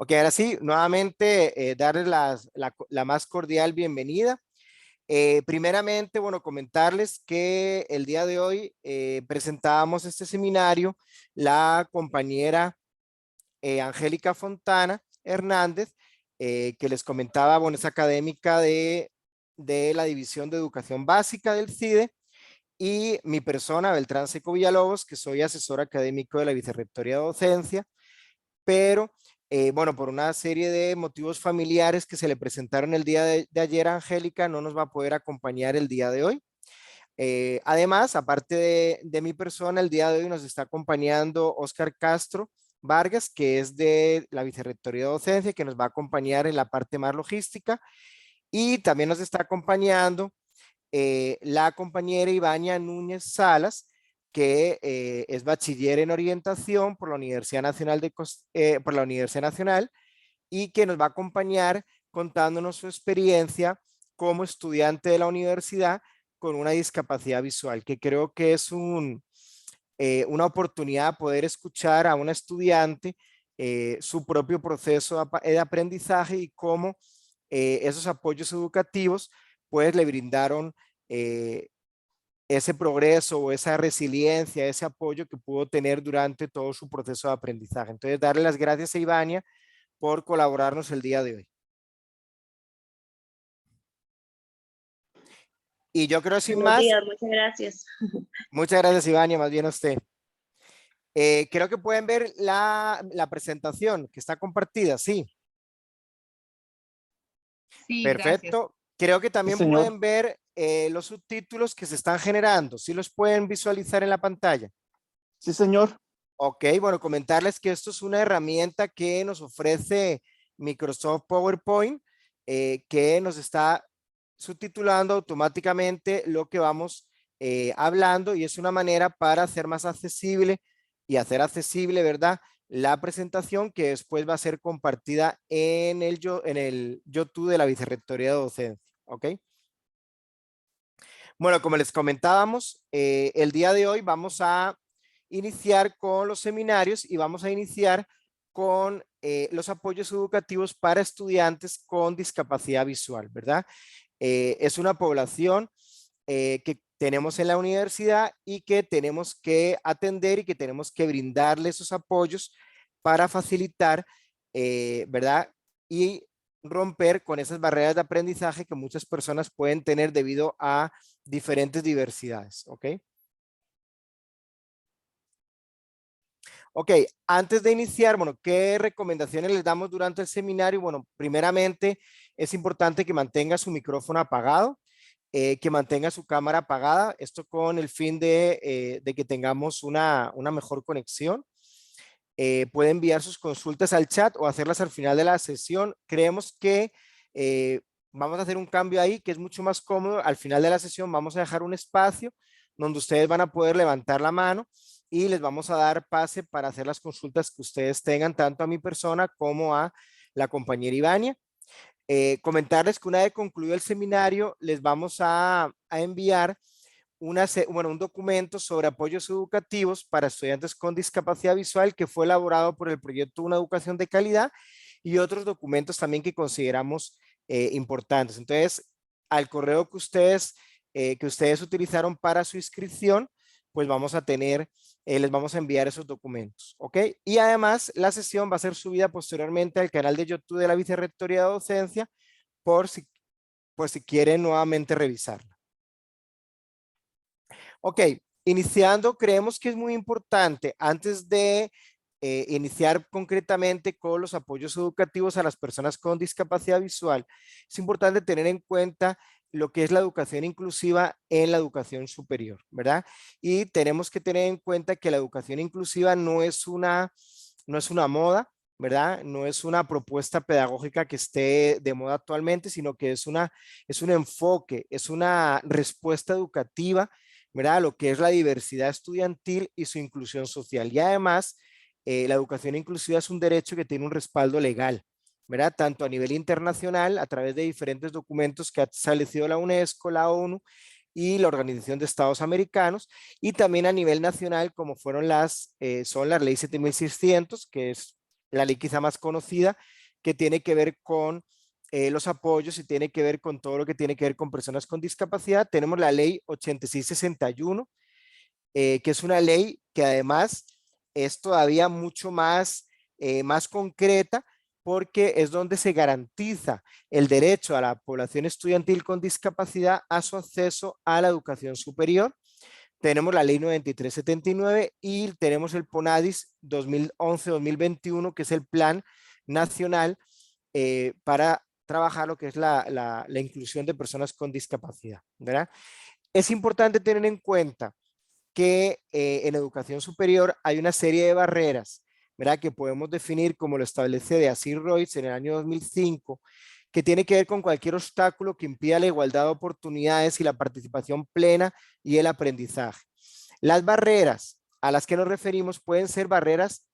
Ok, ahora sí, nuevamente darles la más cordial bienvenida. Primeramente, bueno, comentarles que el día de hoy presentábamos este seminario, la compañera Angélica Fontana Hernández, que les comentaba, bueno, es académica de la División de Educación Básica del CIDE, y mi persona, Beltrán Seco Villalobos, que soy asesor académico de la Vicerrectoría de Docencia, pero bueno, por una serie de motivos familiares que se le presentaron el día de ayer a Angélica, no nos va a poder acompañar el día de hoy. Además, aparte de mi persona, el día de hoy nos está acompañando Óscar Castro Vargas, que es de la Vicerrectoría de Docencia, que nos va a acompañar en la parte más logística, y también nos está acompañando la compañera Ivania Núñez Salas, que es bachiller en orientación por la Universidad Nacional por la Universidad Nacional, y que nos va a acompañar contándonos su experiencia como estudiante de la universidad con una discapacidad visual, que creo que es una oportunidad de poder escuchar a una estudiante su propio proceso de aprendizaje y cómo esos apoyos educativos pues le brindaron eh, ese progreso o esa resiliencia, ese apoyo que pudo tener durante todo su proceso de aprendizaje. Entonces, darle las gracias a Ivania por colaborarnos el día de hoy. Y yo creo sin Buenos más, días, muchas gracias. muchas gracias Ivania, más bien a usted. Creo que pueden ver la presentación que está compartida, sí. Sí, gracias. Perfecto. Creo que Sí, también señor. pueden ver los subtítulos que se están generando. ¿Sí los pueden visualizar en la pantalla? Sí, señor. Ok, bueno, comentarles que esto es una herramienta que nos ofrece Microsoft PowerPoint, que nos está subtitulando automáticamente lo que vamos hablando, y es una manera para hacer más accesible y hacer accesible, ¿verdad?, la presentación que después va a ser compartida en el YouTube de la Vicerrectoría de Docencia. ¿Ok? Bueno, como les comentábamos, el día de hoy vamos a iniciar con los seminarios y vamos a iniciar con los apoyos educativos para estudiantes con discapacidad visual, ¿verdad? Es una población que tenemos en la universidad y que tenemos que atender y que tenemos que brindarle esos apoyos para facilitar, ¿verdad? Y romper con esas barreras de aprendizaje que muchas personas pueden tener debido a diferentes diversidades, ¿ok? Ok, antes de iniciar, bueno, ¿qué recomendaciones les damos durante el seminario? Bueno, primeramente es importante que mantenga su micrófono apagado, que mantenga su cámara apagada, esto con el fin de que tengamos una mejor conexión. Puede enviar sus consultas al chat o hacerlas al final de la sesión. Creemos que vamos a hacer un cambio ahí que es mucho más cómodo. Al final de la sesión vamos a dejar un espacio donde ustedes van a poder levantar la mano y les vamos a dar pase para hacer las consultas que ustedes tengan, tanto a mi persona como a la compañera Ivania. Comentarles que una vez concluido el seminario, les vamos a enviar un documento sobre apoyos educativos para estudiantes con discapacidad visual que fue elaborado por el proyecto Una Educación de Calidad, y otros documentos también que consideramos importantes. Entonces, al correo que ustedes utilizaron para su inscripción, pues vamos a tener, les vamos a enviar esos documentos, ¿ok? Y además, la sesión va a ser subida posteriormente al canal de YouTube de la Vicerrectoría de Docencia por si quieren nuevamente revisarla. Ok, iniciando, creemos que es muy importante, antes de iniciar concretamente con los apoyos educativos a las personas con discapacidad visual, es importante tener en cuenta lo que es la educación inclusiva en la educación superior, ¿verdad? Y tenemos que tener en cuenta que la educación inclusiva no es una moda, ¿verdad? No es una propuesta pedagógica que esté de moda actualmente, sino que es un enfoque, es una respuesta educativa, ¿verdad? Lo que es la diversidad estudiantil y su inclusión social. Y además, la educación inclusiva es un derecho que tiene un respaldo legal, ¿verdad? Tanto a nivel internacional, a través de diferentes documentos que ha establecido la UNESCO, la ONU y la Organización de Estados Americanos, y también a nivel nacional, como son las leyes 7600, que es la ley quizá más conocida, que tiene que ver con los apoyos y tiene que ver con todo lo que tiene que ver con personas con discapacidad. Tenemos la ley 8661, que es una ley que además es todavía mucho más concreta, porque es donde se garantiza el derecho a la población estudiantil con discapacidad a su acceso a la educación superior. Tenemos la ley 9379 y tenemos el PONADIS 2011-2021, que es el plan nacional para trabajar lo que es la inclusión de personas con discapacidad, ¿verdad? Es importante tener en cuenta que en educación superior hay una serie de barreras, ¿verdad? Que podemos definir como lo establece de Asir Royce en el año 2005, que tiene que ver con cualquier obstáculo que impida la igualdad de oportunidades y la participación plena y el aprendizaje. Las barreras a las que nos referimos pueden ser barreras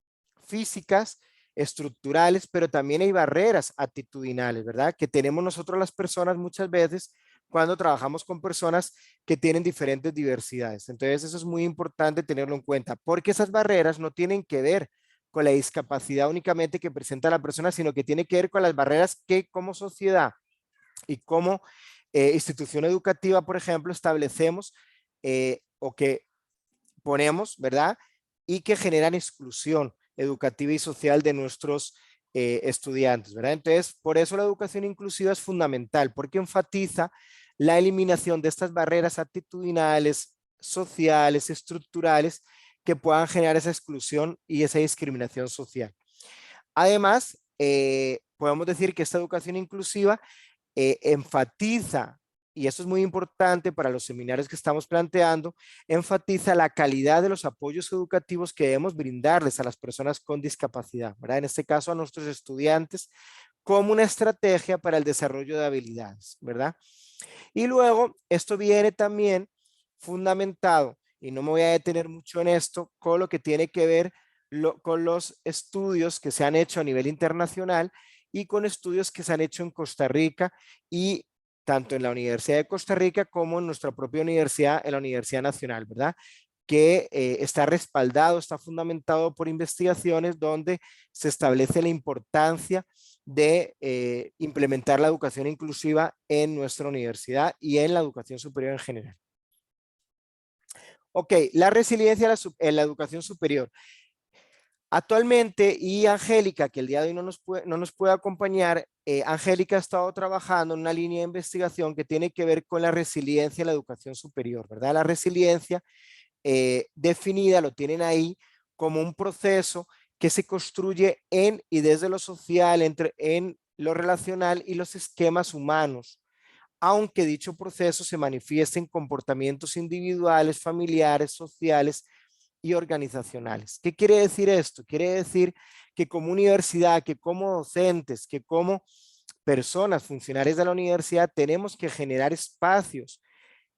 físicas, estructurales, pero también hay barreras actitudinales, ¿verdad? Que tenemos nosotros las personas muchas veces cuando trabajamos con personas que tienen diferentes diversidades. Entonces, eso es muy importante tenerlo en cuenta, porque esas barreras no tienen que ver con la discapacidad únicamente que presenta la persona, sino que tiene que ver con las barreras que como sociedad y como institución educativa, por ejemplo, establecemos o que ponemos, ¿verdad? Y que generan exclusión educativa y social de nuestros estudiantes, ¿verdad? Entonces, por eso la educación inclusiva es fundamental, porque enfatiza la eliminación de estas barreras actitudinales, sociales, estructurales, que puedan generar esa exclusión y esa discriminación social. Además, podemos decir que esta educación inclusiva enfatiza, y esto es muy importante para los seminarios que estamos planteando, enfatiza la calidad de los apoyos educativos que debemos brindarles a las personas con discapacidad, ¿verdad? En este caso a nuestros estudiantes, como una estrategia para el desarrollo de habilidades, ¿verdad? Y luego, esto viene también fundamentado, y no me voy a detener mucho en esto, con lo que tiene que ver con los estudios que se han hecho a nivel internacional y con estudios que se han hecho en Costa Rica y tanto en la Universidad de Costa Rica como en nuestra propia universidad, en la Universidad Nacional, ¿verdad? Que está respaldado, está fundamentado por investigaciones donde se establece la importancia de implementar la educación inclusiva en nuestra universidad y en la educación superior en general. Ok, la resiliencia en la educación superior. Actualmente, y Angélica, que el día de hoy no nos puede acompañar, Angélica ha estado trabajando en una línea de investigación que tiene que ver con la resiliencia en la educación superior, ¿verdad? La resiliencia definida, lo tienen ahí, como un proceso que se construye en y desde lo social, en lo relacional y los esquemas humanos, aunque dicho proceso se manifieste en comportamientos individuales, familiares, sociales y organizacionales. ¿Qué quiere decir esto? Quiere decir que como universidad, que como docentes, que como personas, funcionarios de la universidad, tenemos que generar espacios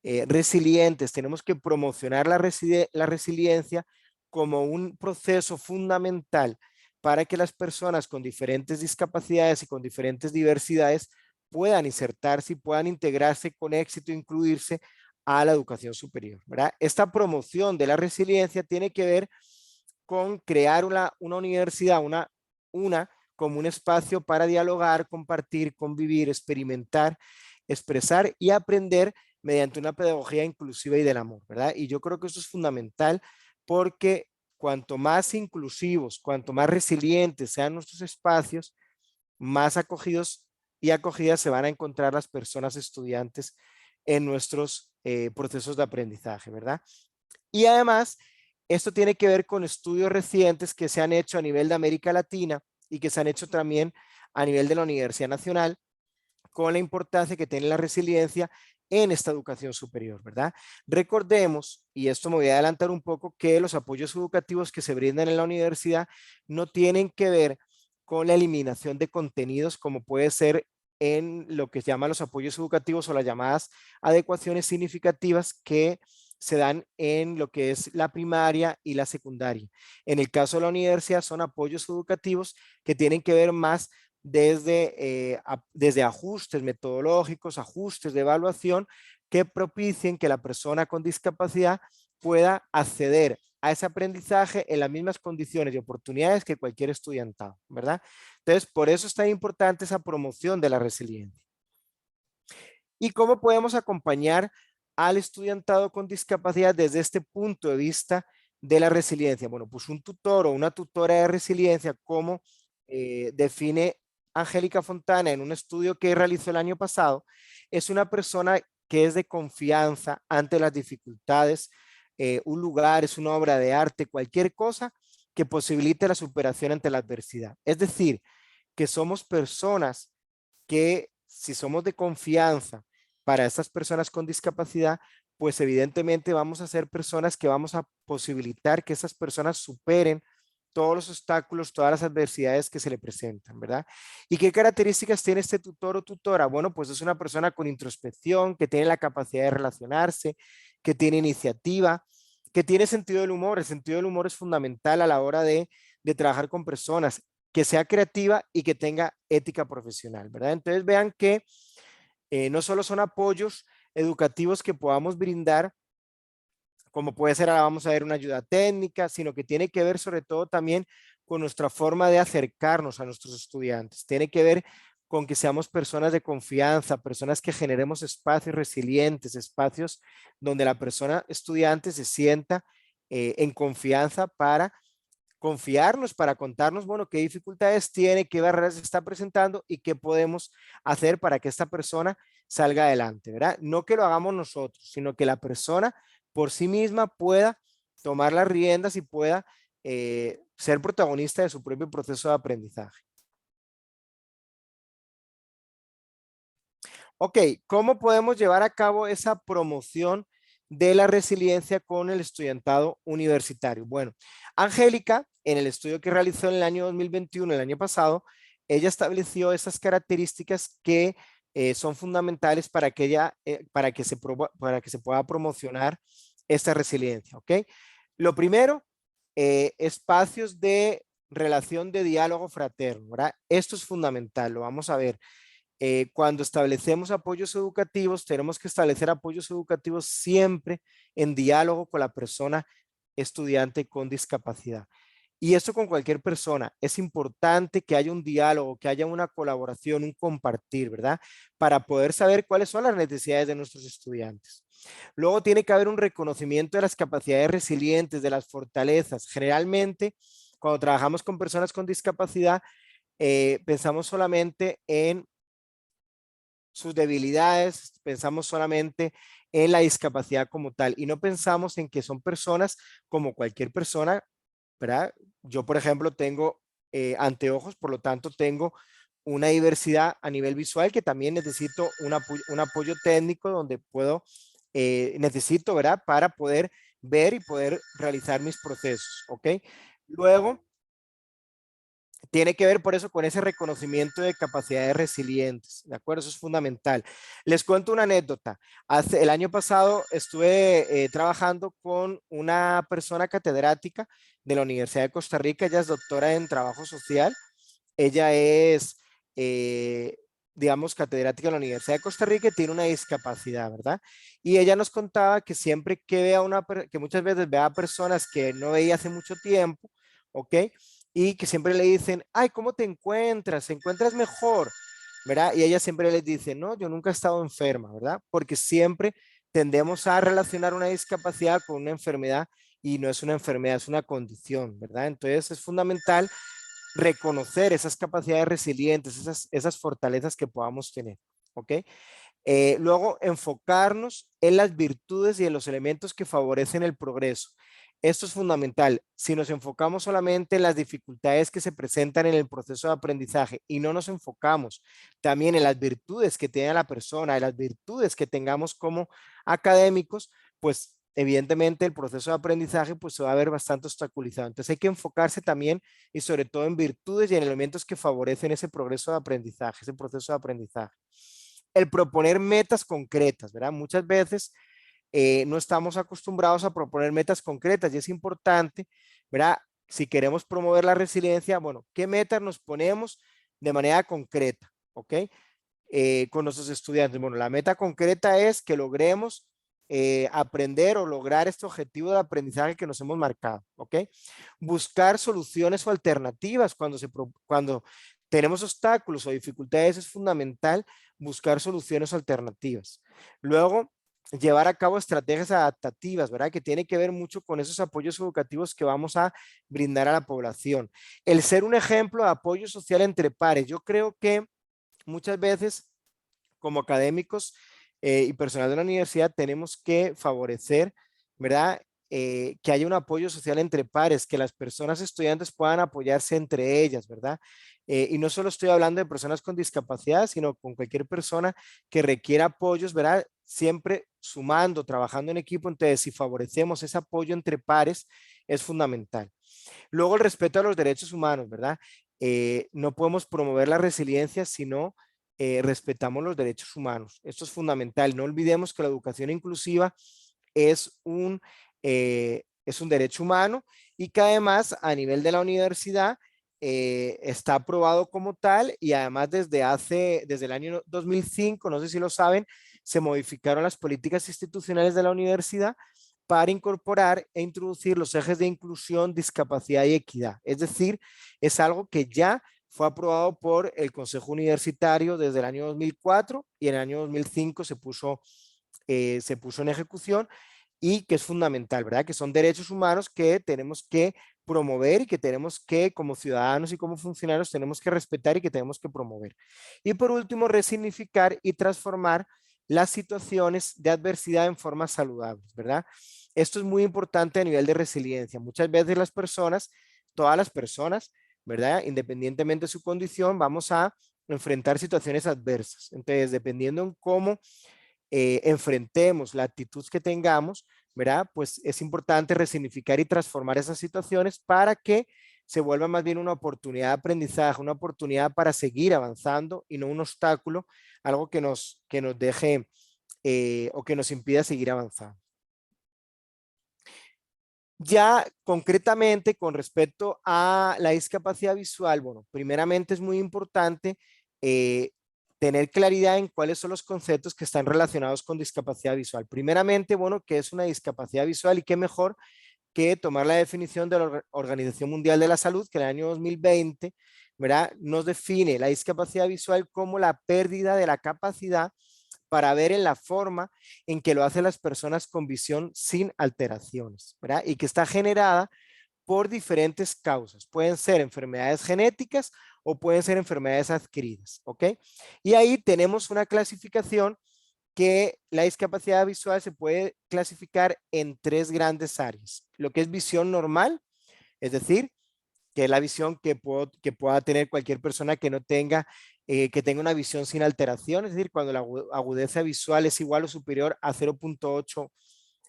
resilientes, tenemos que promocionar la resiliencia como un proceso fundamental para que las personas con diferentes discapacidades y con diferentes diversidades puedan insertarse y puedan integrarse con éxito, incluirse a la educación superior, ¿verdad? Esta promoción de la resiliencia tiene que ver con crear una universidad, como un espacio para dialogar, compartir, convivir, experimentar, expresar y aprender mediante una pedagogía inclusiva y del amor, ¿verdad? Y yo creo que eso es fundamental porque cuanto más inclusivos, cuanto más resilientes sean nuestros espacios, más acogidos y acogidas se van a encontrar las personas estudiantes en nuestros procesos de aprendizaje, ¿verdad? Y además, esto tiene que ver con estudios recientes que se han hecho a nivel de América Latina y que se han hecho también a nivel de la Universidad Nacional, con la importancia que tiene la resiliencia en esta educación superior, ¿verdad? Recordemos, y esto me voy a adelantar un poco, que los apoyos educativos que se brindan en la universidad no tienen que ver con la eliminación de contenidos como puede ser en lo que se llaman los apoyos educativos o las llamadas adecuaciones significativas que se dan en lo que es la primaria y la secundaria. En el caso de la universidad son apoyos educativos que tienen que ver más desde ajustes metodológicos, ajustes de evaluación que propicien que la persona con discapacidad pueda acceder a ese aprendizaje en las mismas condiciones y oportunidades que cualquier estudiantado, ¿verdad? Entonces, por eso es tan importante esa promoción de la resiliencia. ¿Y cómo podemos acompañar al estudiantado con discapacidad desde este punto de vista de la resiliencia? Bueno, pues un tutor o una tutora de resiliencia, como define Angélica Fontana en un estudio que realizó el año pasado, es una persona que es de confianza ante las dificultades, un lugar, es una obra de arte, cualquier cosa que posibilite la superación ante la adversidad. Es decir, que somos personas que, si somos de confianza para estas personas con discapacidad, pues evidentemente vamos a ser personas que vamos a posibilitar que esas personas superen todos los obstáculos, todas las adversidades que se le presentan, ¿verdad? ¿Y qué características tiene este tutor o tutora? Bueno, pues es una persona con introspección, que tiene la capacidad de relacionarse, que tiene iniciativa, que tiene sentido del humor. El sentido del humor es fundamental a la hora de trabajar con personas, que sea creativa y que tenga ética profesional, ¿verdad? Entonces vean que no solo son apoyos educativos que podamos brindar, como puede ser, ahora vamos a ver, una ayuda técnica, sino que tiene que ver sobre todo también con nuestra forma de acercarnos a nuestros estudiantes. Tiene que ver con que seamos personas de confianza, personas que generemos espacios resilientes, espacios donde la persona estudiante se sienta en confianza para confiarnos, para contarnos, bueno, qué dificultades tiene, qué barreras está presentando y qué podemos hacer para que esta persona salga adelante, ¿verdad? No que lo hagamos nosotros, sino que la persona por sí misma pueda tomar las riendas y pueda ser protagonista de su propio proceso de aprendizaje. Ok, ¿cómo podemos llevar a cabo esa promoción de la resiliencia con el estudiantado universitario? Bueno, Angélica, en el estudio que realizó en el año 2021, el año pasado, ella estableció esas características que son fundamentales para que para que se pueda promocionar esta resiliencia, ¿ok? Lo primero, espacios de relación de diálogo fraterno, ¿verdad? Esto es fundamental, lo vamos a ver. Cuando establecemos apoyos educativos, tenemos que establecer apoyos educativos siempre en diálogo con la persona estudiante con discapacidad. Y esto con cualquier persona. Es importante que haya un diálogo, que haya una colaboración, un compartir, ¿verdad? Para poder saber cuáles son las necesidades de nuestros estudiantes. Luego tiene que haber un reconocimiento de las capacidades resilientes, de las fortalezas. Generalmente, cuando trabajamos con personas con discapacidad, pensamos solamente en sus debilidades, pensamos solamente en la discapacidad como tal y no pensamos en que son personas como cualquier persona, ¿verdad? Yo, por ejemplo, tengo anteojos, por lo tanto tengo una diversidad a nivel visual que también necesito un apoyo técnico donde necesito, ¿verdad? Para poder ver y poder realizar mis procesos, ¿ok? Luego, tiene que ver por eso con ese reconocimiento de capacidades resilientes, ¿de acuerdo? Eso es fundamental. Les cuento una anécdota. El año pasado estuve trabajando con una persona catedrática de la Universidad de Costa Rica. Ella es doctora en trabajo social. Ella es, digamos, catedrática de la Universidad de Costa Rica y tiene una discapacidad, ¿verdad? Y ella nos contaba que siempre que que muchas veces vea a personas que no veía hace mucho tiempo, ¿ok? Y que siempre le dicen, ay, ¿cómo te encuentras? ¿Te encuentras mejor? ¿Verdad? Y ella siempre les dice, no, yo nunca he estado enferma, ¿verdad? Porque siempre tendemos a relacionar una discapacidad con una enfermedad y no es una enfermedad, es una condición, ¿verdad? Entonces es fundamental reconocer esas capacidades resilientes, esas fortalezas que podamos tener, ¿ok? Luego, enfocarnos en las virtudes y en los elementos que favorecen el progreso. Esto es fundamental. Si nos enfocamos solamente en las dificultades que se presentan en el proceso de aprendizaje y no nos enfocamos también en las virtudes que tiene la persona, en las virtudes que tengamos como académicos, pues evidentemente el proceso de aprendizaje pues se va a ver bastante obstaculizado. Entonces hay que enfocarse también y sobre todo en virtudes y en elementos que favorecen ese progreso de aprendizaje, ese proceso de aprendizaje. El proponer metas concretas, ¿verdad? Muchas veces no estamos acostumbrados a proponer metas concretas y es importante, ¿verdad? Si queremos promover la resiliencia, bueno, ¿qué metas nos ponemos de manera concreta? ¿Ok? Con nuestros estudiantes. Bueno, la meta concreta es que logremos aprender o lograr este objetivo de aprendizaje que nos hemos marcado, ¿ok? Buscar soluciones o alternativas cuando tenemos obstáculos o dificultades es fundamental buscar soluciones alternativas. Luego, llevar a cabo estrategias adaptativas, ¿verdad? Que tiene que ver mucho con esos apoyos educativos que vamos a brindar a la población. El ser un ejemplo de apoyo social entre pares. Yo creo que muchas veces como académicos y personal de la universidad tenemos que favorecer, ¿verdad? Que haya un apoyo social entre pares, que las personas estudiantes puedan apoyarse entre ellas, ¿verdad? Y no solo estoy hablando de personas con discapacidad, sino con cualquier persona que requiera apoyos, ¿verdad? Siempre sumando, trabajando en equipo. Entonces, si favorecemos ese apoyo entre pares, es fundamental. Luego, el respeto a los derechos humanos, ¿verdad? No podemos promover la resiliencia si no respetamos los derechos humanos. Esto es fundamental. No olvidemos que la educación inclusiva es un derecho humano y que además a nivel de la universidad está aprobado como tal y además desde el año 2005, no sé si lo saben, se modificaron las políticas institucionales de la universidad para incorporar e introducir los ejes de inclusión, discapacidad y equidad. Es decir, es algo que ya fue aprobado por el Consejo Universitario desde el año 2004 y en el año 2005 se puso en ejecución y que es fundamental, ¿verdad? Que son derechos humanos que tenemos que promover y que tenemos que, como ciudadanos y como funcionarios, tenemos que respetar y que tenemos que promover. Y por último, resignificar y transformar las situaciones de adversidad en formas saludables, ¿verdad? Esto es muy importante a nivel de resiliencia. Muchas veces las personas, todas las personas, ¿verdad? Independientemente de su condición, vamos a enfrentar situaciones adversas. Entonces, dependiendo en cómo enfrentemos la actitud que tengamos, ¿verdad? Pues es importante resignificar y transformar esas situaciones para que se vuelva más bien una oportunidad de aprendizaje, una oportunidad para seguir avanzando y no un obstáculo, algo que nos deje o que nos impida seguir avanzando. Ya concretamente con respecto a la discapacidad visual, bueno, primeramente es muy importante eh, tener claridad en cuáles son los conceptos que están relacionados con discapacidad visual. Primeramente, bueno, ¿qué es una discapacidad visual? Y qué mejor que tomar la definición de la Organización Mundial de la Salud, que en el año 2020, ¿verdad? Nos define la discapacidad visual como la pérdida de la capacidad para ver en la forma en que lo hacen las personas con visión sin alteraciones, ¿verdad? Y que está generada por diferentes causas. Pueden ser enfermedades genéticas o pueden ser enfermedades adquiridas, ¿ok? Y ahí tenemos una clasificación que la discapacidad visual se puede clasificar en tres grandes áreas. Lo que es visión normal, es decir, que es la visión que pueda tener cualquier persona que tenga una visión sin alteración, es decir, cuando la agudeza visual es igual o superior a 0.8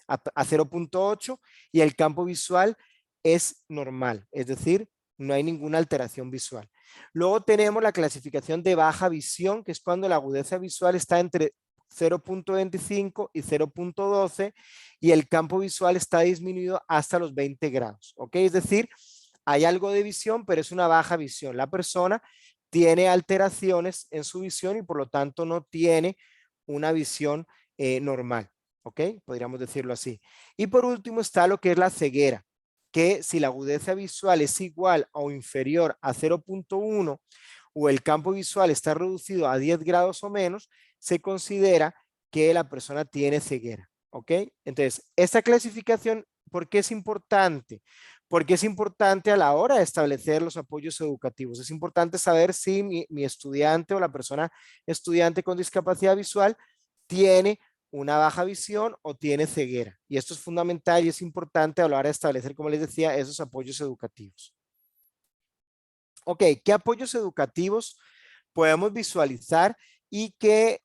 a 0.8 y el campo visual es normal, es decir, no hay ninguna alteración visual. Luego tenemos la clasificación de baja visión, que es cuando la agudeza visual está entre 0.25 y 0.12 y el campo visual está disminuido hasta los 20 grados, ¿ok? Es decir, hay algo de visión, pero es una baja visión. La persona tiene alteraciones en su visión y por lo tanto no tiene una visión normal, ¿ok? Podríamos decirlo así. Y por último está lo que es la ceguera, que si la agudeza visual es igual o inferior a 0.1 o el campo visual está reducido a 10 grados o menos, se considera que la persona tiene ceguera, ¿ok? Entonces, esta clasificación, ¿por qué es importante? Porque es importante a la hora de establecer los apoyos educativos. Es importante saber si mi estudiante o la persona estudiante con discapacidad visual tiene una baja visión o tiene ceguera. Y esto es fundamental y es importante a la hora de establecer, como les decía, esos apoyos educativos. Ok, ¿qué apoyos educativos podemos visualizar y que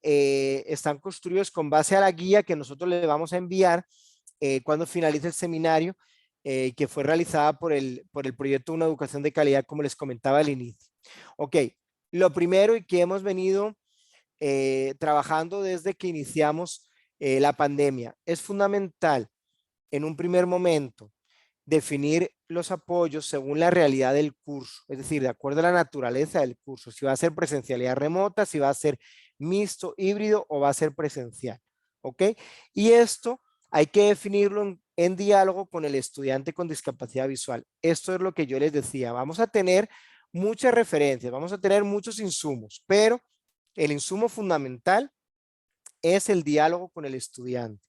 están construidos con base a la guía que nosotros le vamos a enviar cuando finalice el seminario que fue realizada por el proyecto Una Educación de Calidad, como les comentaba al inicio? Ok, lo primero y que hemos venido trabajando desde que iniciamos la pandemia, es fundamental en un primer momento definir los apoyos según la realidad del curso, es decir, de acuerdo a la naturaleza del curso, si va a ser presencialidad remota, si va a ser mixto, híbrido o va a ser presencial, ¿ok? Y esto hay que definirlo en diálogo con el estudiante con discapacidad visual. Esto es lo que yo les decía. Vamos a tener muchas referencias, vamos a tener muchos insumos, pero el insumo fundamental es el diálogo con el estudiante.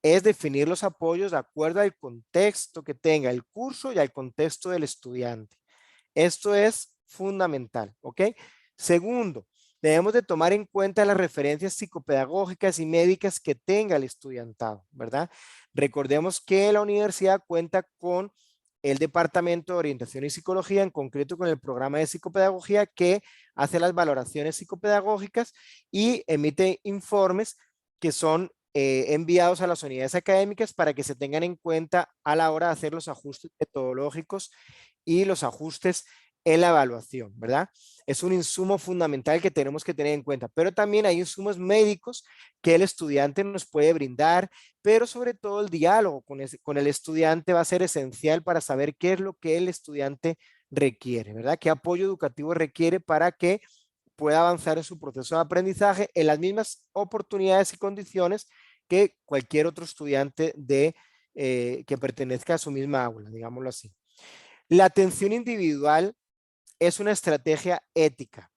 Es definir los apoyos de acuerdo al contexto que tenga el curso y al contexto del estudiante. Esto es fundamental, ¿ok? Segundo, debemos de tomar en cuenta las referencias psicopedagógicas y médicas que tenga el estudiantado, ¿verdad? Recordemos que la universidad cuenta con el Departamento de Orientación y Psicología, en concreto con el programa de psicopedagogía que hace las valoraciones psicopedagógicas y emite informes que son enviados a las unidades académicas para que se tengan en cuenta a la hora de hacer los ajustes metodológicos y los ajustes en la evaluación, ¿verdad? Es un insumo fundamental que tenemos que tener en cuenta, pero también hay insumos médicos que el estudiante nos puede brindar, pero sobre todo el diálogo con el estudiante va a ser esencial para saber qué es lo que el estudiante requiere, ¿verdad? ¿Qué apoyo educativo requiere para que pueda avanzar en su proceso de aprendizaje en las mismas oportunidades y condiciones que cualquier otro estudiante que pertenezca a su misma aula, digámoslo así. La atención individual es una estrategia ética,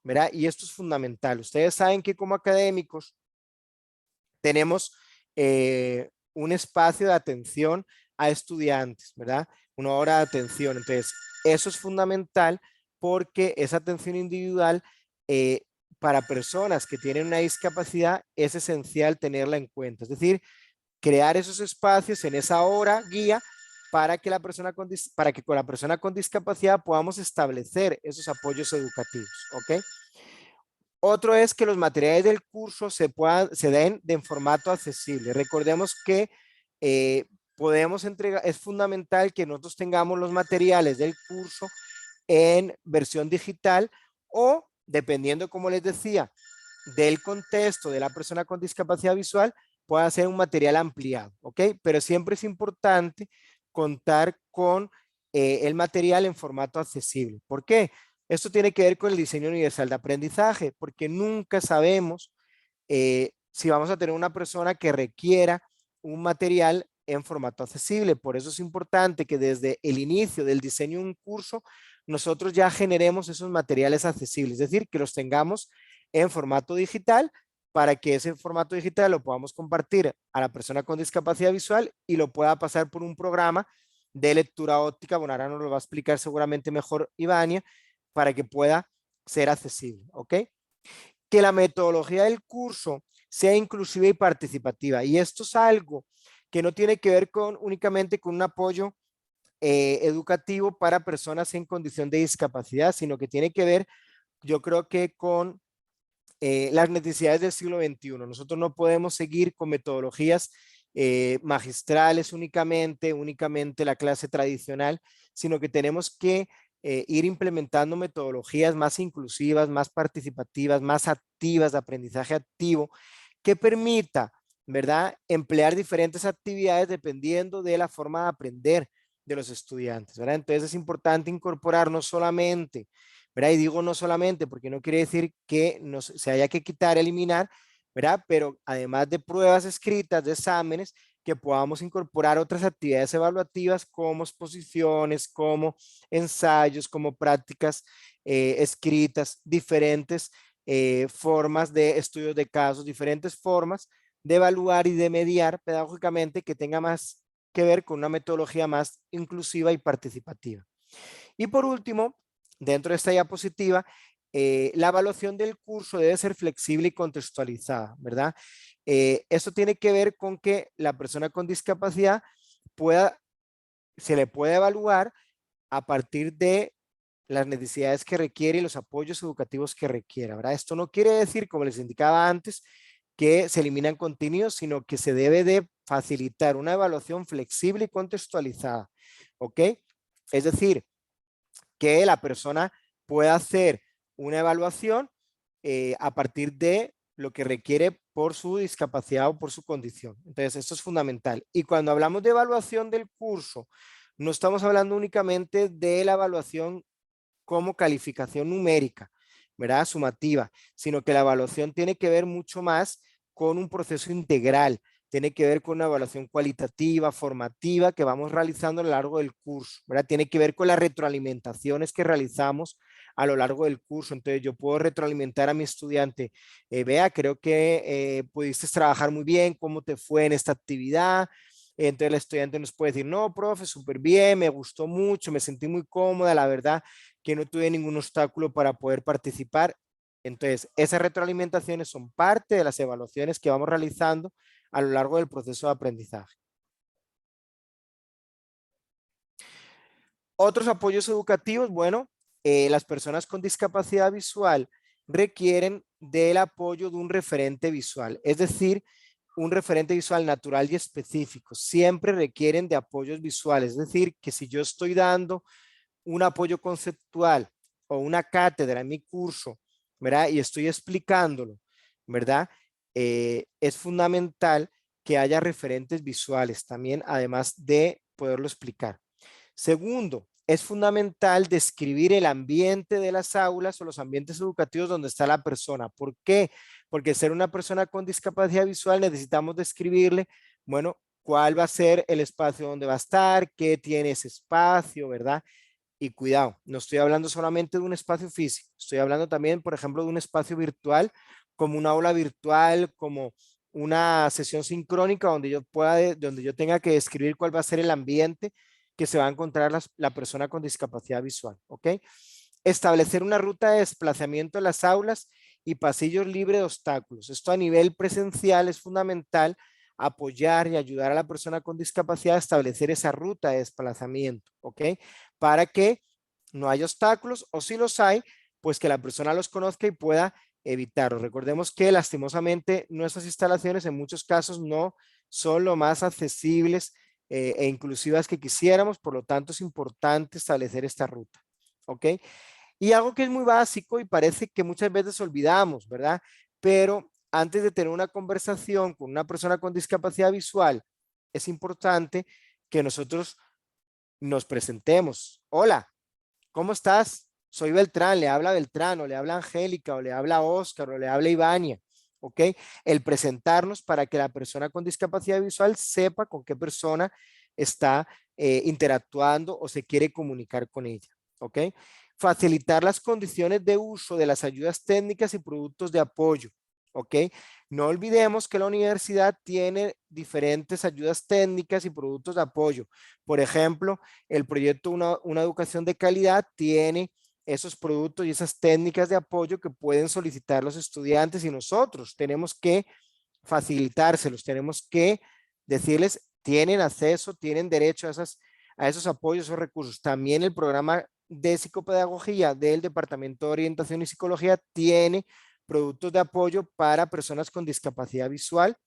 ¿verdad? Y esto es fundamental. Ustedes saben que como académicos tenemos un espacio de atención a estudiantes, ¿verdad? Una hora de atención. Entonces, eso es fundamental porque esa atención individual eh, para personas que tienen una discapacidad es esencial tenerla en cuenta. Es decir, crear esos espacios en esa hora guía para que con la persona con discapacidad podamos establecer esos apoyos educativos, ¿ok? Otro es que los materiales del curso se den en formato accesible. Recordemos que podemos entregar, es fundamental que nosotros tengamos los materiales del curso en versión digital o, dependiendo, como les decía, del contexto de la persona con discapacidad visual, pueda ser un material ampliado, ¿ok? Pero siempre es importante contar con el material en formato accesible. ¿Por qué? Esto tiene que ver con el diseño universal de aprendizaje, porque nunca sabemos si vamos a tener una persona que requiera un material en formato accesible. Por eso es importante que desde el inicio del diseño de un curso, nosotros ya generemos esos materiales accesibles, es decir, que los tengamos en formato digital para que ese formato digital lo podamos compartir a la persona con discapacidad visual y lo pueda pasar por un programa de lectura óptica. Bueno, ahora nos lo va a explicar seguramente mejor Ivania, para que pueda ser accesible, ¿ok? Que la metodología del curso sea inclusiva y participativa. Y esto es algo que no tiene que ver únicamente con un apoyo educativo para personas en condición de discapacidad, sino que tiene que ver, yo creo que con las necesidades del siglo XXI. Nosotros no podemos seguir con metodologías magistrales únicamente la clase tradicional, sino que tenemos que ir implementando metodologías más inclusivas, más participativas, más activas, de aprendizaje activo, que permita, ¿verdad?, emplear diferentes actividades dependiendo de la forma de aprender de los estudiantes, ¿verdad? Entonces es importante incorporar no solamente, ¿verdad? Y digo no solamente porque no quiere decir que se haya que quitar, eliminar, ¿verdad? Pero además de pruebas escritas, de exámenes, que podamos incorporar otras actividades evaluativas como exposiciones, como ensayos, como prácticas escritas, diferentes formas de estudios de casos, diferentes formas de evaluar y de mediar pedagógicamente que tenga más que ver con una metodología más inclusiva y participativa. Y por último, dentro de esta diapositiva, la evaluación del curso debe ser flexible y contextualizada, ¿verdad? Esto tiene que ver con que la persona con discapacidad se le puede evaluar a partir de las necesidades que requiere y los apoyos educativos que requiera, ¿verdad? Esto no quiere decir, como les indicaba antes, que se eliminan contenidos, sino que se debe de facilitar una evaluación flexible y contextualizada, ¿ok? Es decir, que la persona pueda hacer una evaluación a partir de lo que requiere por su discapacidad o por su condición. Entonces, esto es fundamental. Y cuando hablamos de evaluación del curso, no estamos hablando únicamente de la evaluación como calificación numérica, ¿verdad? Sumativa, sino que la evaluación tiene que ver mucho más con un proceso integral. tiene que ver con una evaluación cualitativa, formativa que vamos realizando a lo largo del curso, ¿verdad? Tiene que ver con las retroalimentaciones que realizamos a lo largo del curso. Entonces yo puedo retroalimentar a mi estudiante, vea, creo que pudiste trabajar muy bien, ¿cómo te fue en esta actividad? Entonces el estudiante nos puede decir, no, profe, súper bien, me gustó mucho, me sentí muy cómoda, la verdad que no tuve ningún obstáculo para poder participar. Entonces, esas retroalimentaciones son parte de las evaluaciones que vamos realizando a lo largo del proceso de aprendizaje. Otros apoyos educativos, bueno, las personas con discapacidad visual requieren del apoyo de un referente visual, es decir, un referente visual natural y específico. Siempre requieren de apoyos visuales, es decir, que si yo estoy dando un apoyo conceptual o una cátedra en mi curso, ¿verdad? Y estoy explicándolo, ¿verdad? Es fundamental que haya referentes visuales también, además de poderlo explicar. Segundo, es fundamental describir el ambiente de las aulas o los ambientes educativos donde está la persona. ¿Por qué? Porque ser una persona con discapacidad visual necesitamos describirle, bueno, cuál va a ser el espacio donde va a estar, qué tiene ese espacio, ¿verdad? Y cuidado, no estoy hablando solamente de un espacio físico, estoy hablando también, por ejemplo, de un espacio virtual, como una aula virtual, como una sesión sincrónica donde yo pueda, donde yo tenga que describir cuál va a ser el ambiente que se va a encontrar la persona con discapacidad visual, ¿ok? Establecer una ruta de desplazamiento en las aulas y pasillos libres de obstáculos. Esto a nivel presencial es fundamental, apoyar y ayudar a la persona con discapacidad a establecer esa ruta de desplazamiento, ¿ok? Para que no haya obstáculos o si los hay, pues que la persona los conozca y pueda evitarlos. Recordemos que lastimosamente nuestras instalaciones en muchos casos no son lo más accesibles e inclusivas que quisiéramos, por lo tanto es importante establecer esta ruta, ¿ok? Y algo que es muy básico y parece que muchas veces olvidamos, ¿verdad? Pero antes de tener una conversación con una persona con discapacidad visual, es importante que nosotros nos presentemos. Hola, ¿cómo estás? Soy Beltrán, le habla Beltrán, o le habla Angélica, o le habla Oscar, o le habla Ivania, ¿ok? El presentarnos para que la persona con discapacidad visual sepa con qué persona está interactuando o se quiere comunicar con ella, ¿ok? Facilitar las condiciones de uso de las ayudas técnicas y productos de apoyo, ¿ok? No olvidemos que la universidad tiene diferentes ayudas técnicas y productos de apoyo. Por ejemplo, el proyecto una educación de calidad tiene esos productos y esas técnicas de apoyo que pueden solicitar los estudiantes y nosotros tenemos que facilitárselos, tenemos que decirles, tienen acceso, tienen derecho a esos apoyos, esos recursos. También el programa de psicopedagogía del Departamento de Orientación y Psicología tiene productos de apoyo para personas con discapacidad visual,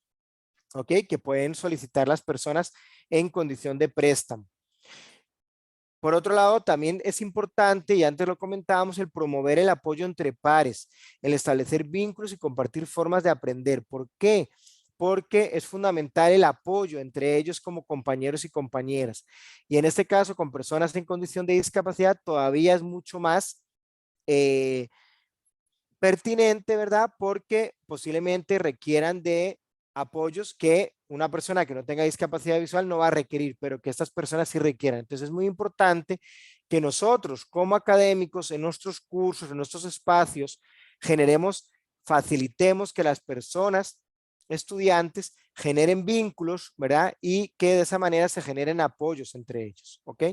¿ok? Que pueden solicitar las personas en condición de préstamo. Por otro lado, también es importante, y antes lo comentábamos, el promover el apoyo entre pares, el establecer vínculos y compartir formas de aprender. ¿Por qué? Porque es fundamental el apoyo entre ellos como compañeros y compañeras. Y en este caso, con personas en condición de discapacidad, todavía es mucho más eh, pertinente, ¿verdad? Porque posiblemente requieran de apoyos que una persona que no tenga discapacidad visual no va a requerir, pero que estas personas sí requieran. Entonces es muy importante que nosotros como académicos en nuestros cursos, en nuestros espacios, generemos, facilitemos que las personas, estudiantes, generen vínculos, ¿verdad? Y que de esa manera se generen apoyos entre ellos, ¿ok?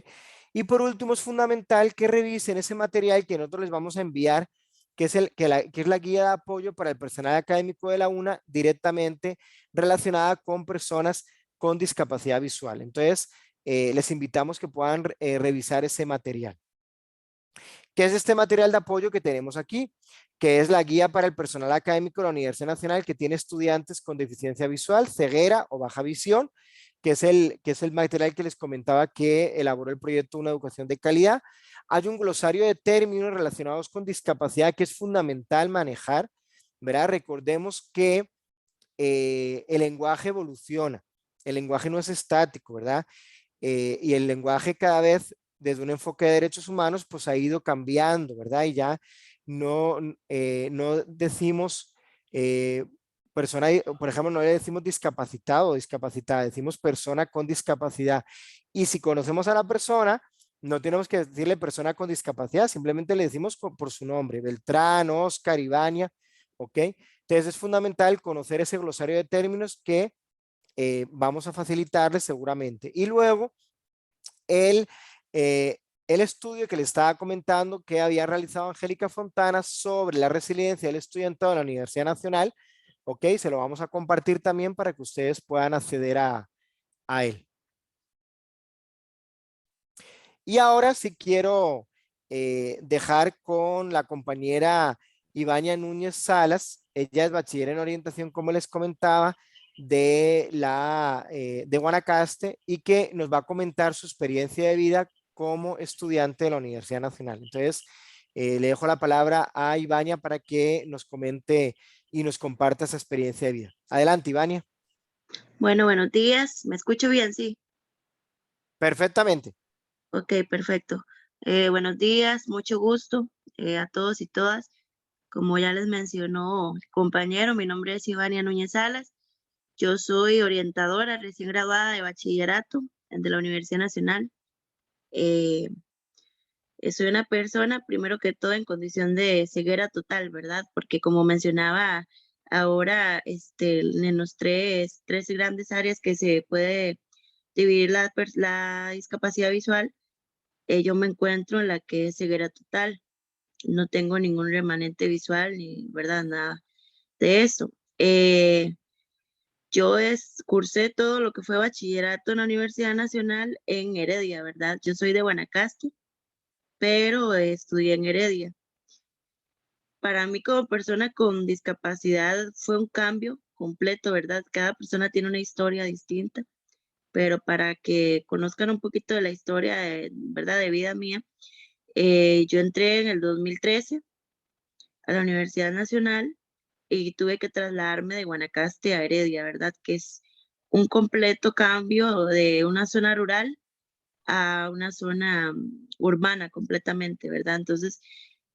Y por último, es fundamental que revisen ese material que nosotros les vamos a enviar que es, que es la guía de apoyo para el personal académico de la UNA directamente relacionada con personas con discapacidad visual. Entonces, les invitamos que puedan revisar ese material. ¿Qué es este material de apoyo que tenemos aquí? Que es la guía para el personal académico de la Universidad Nacional que tiene estudiantes con deficiencia visual, ceguera o baja visión, que es el material que les comentaba que elaboró el proyecto Una Educación de Calidad. Hay un glosario de términos relacionados con discapacidad que es fundamental manejar, ¿verdad? Recordemos que el lenguaje evoluciona, el lenguaje no es estático, ¿verdad? Y el lenguaje cada vez desde un enfoque de derechos humanos pues ha ido cambiando, ¿verdad? Y ya no decimos persona, por ejemplo, no le decimos discapacitado o discapacitada, decimos persona con discapacidad. Y si conocemos a la persona, no tenemos que decirle persona con discapacidad, simplemente le decimos por su nombre, Beltrán, Oscar, Ivania, ¿ok? Entonces es fundamental conocer ese glosario de términos que vamos a facilitarles seguramente. Y luego, el, eh, el estudio que le estaba comentando que había realizado Angélica Fontana sobre la resiliencia del estudiantado en la Universidad Nacional, ok, se lo vamos a compartir también para que ustedes puedan acceder a él. Y ahora sí quiero dejar con la compañera Ivania Núñez Salas. Ella es bachiller en orientación, como les comentaba, de Guanacaste y que nos va a comentar su experiencia de vida como estudiante de la Universidad Nacional. Entonces, le dejo la palabra a Ivania para que nos comente y nos comparta esa experiencia de vida. Adelante, Ivania. Bueno, buenos días. ¿Me escucho bien? Sí. Perfectamente. Ok, perfecto. Buenos días, mucho gusto a todos y todas. Como ya les mencionó el compañero, mi nombre es Ivania Núñez Salas. Yo soy orientadora recién graduada de bachillerato de la Universidad Nacional. Eh, Soy una persona, primero que todo, en condición de ceguera total, ¿verdad? Porque como mencionaba ahora, en los tres grandes áreas que se puede dividir la discapacidad visual, yo me encuentro en la que es ceguera total. No tengo ningún remanente visual ni, ¿verdad? Nada de eso. Cursé todo lo que fue bachillerato en la Universidad Nacional en Heredia, ¿verdad? Yo soy de Guanacaste, pero estudié en Heredia. Para mí como persona con discapacidad fue un cambio completo, ¿verdad? Cada persona tiene una historia distinta, pero para que conozcan un poquito de la historia, ¿verdad? De vida mía, yo entré en el 2013 a la Universidad Nacional y tuve que trasladarme de Guanacaste a Heredia, ¿verdad? Que es un completo cambio de una zona rural a una zona urbana completamente, ¿verdad? Entonces,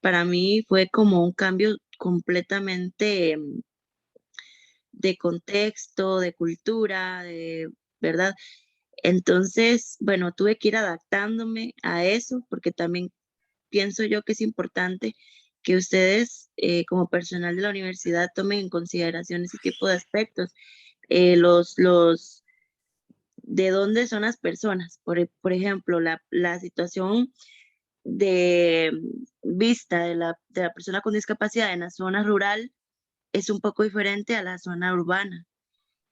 para mí fue como un cambio completamente de contexto, de cultura, ¿verdad? Entonces, bueno, tuve que ir adaptándome a eso porque también pienso yo que es importante que ustedes como personal de la universidad tomen en consideración ese tipo de aspectos. Los de dónde son las personas. Por ejemplo, la situación de vista de la persona con discapacidad en la zona rural es un poco diferente a la zona urbana.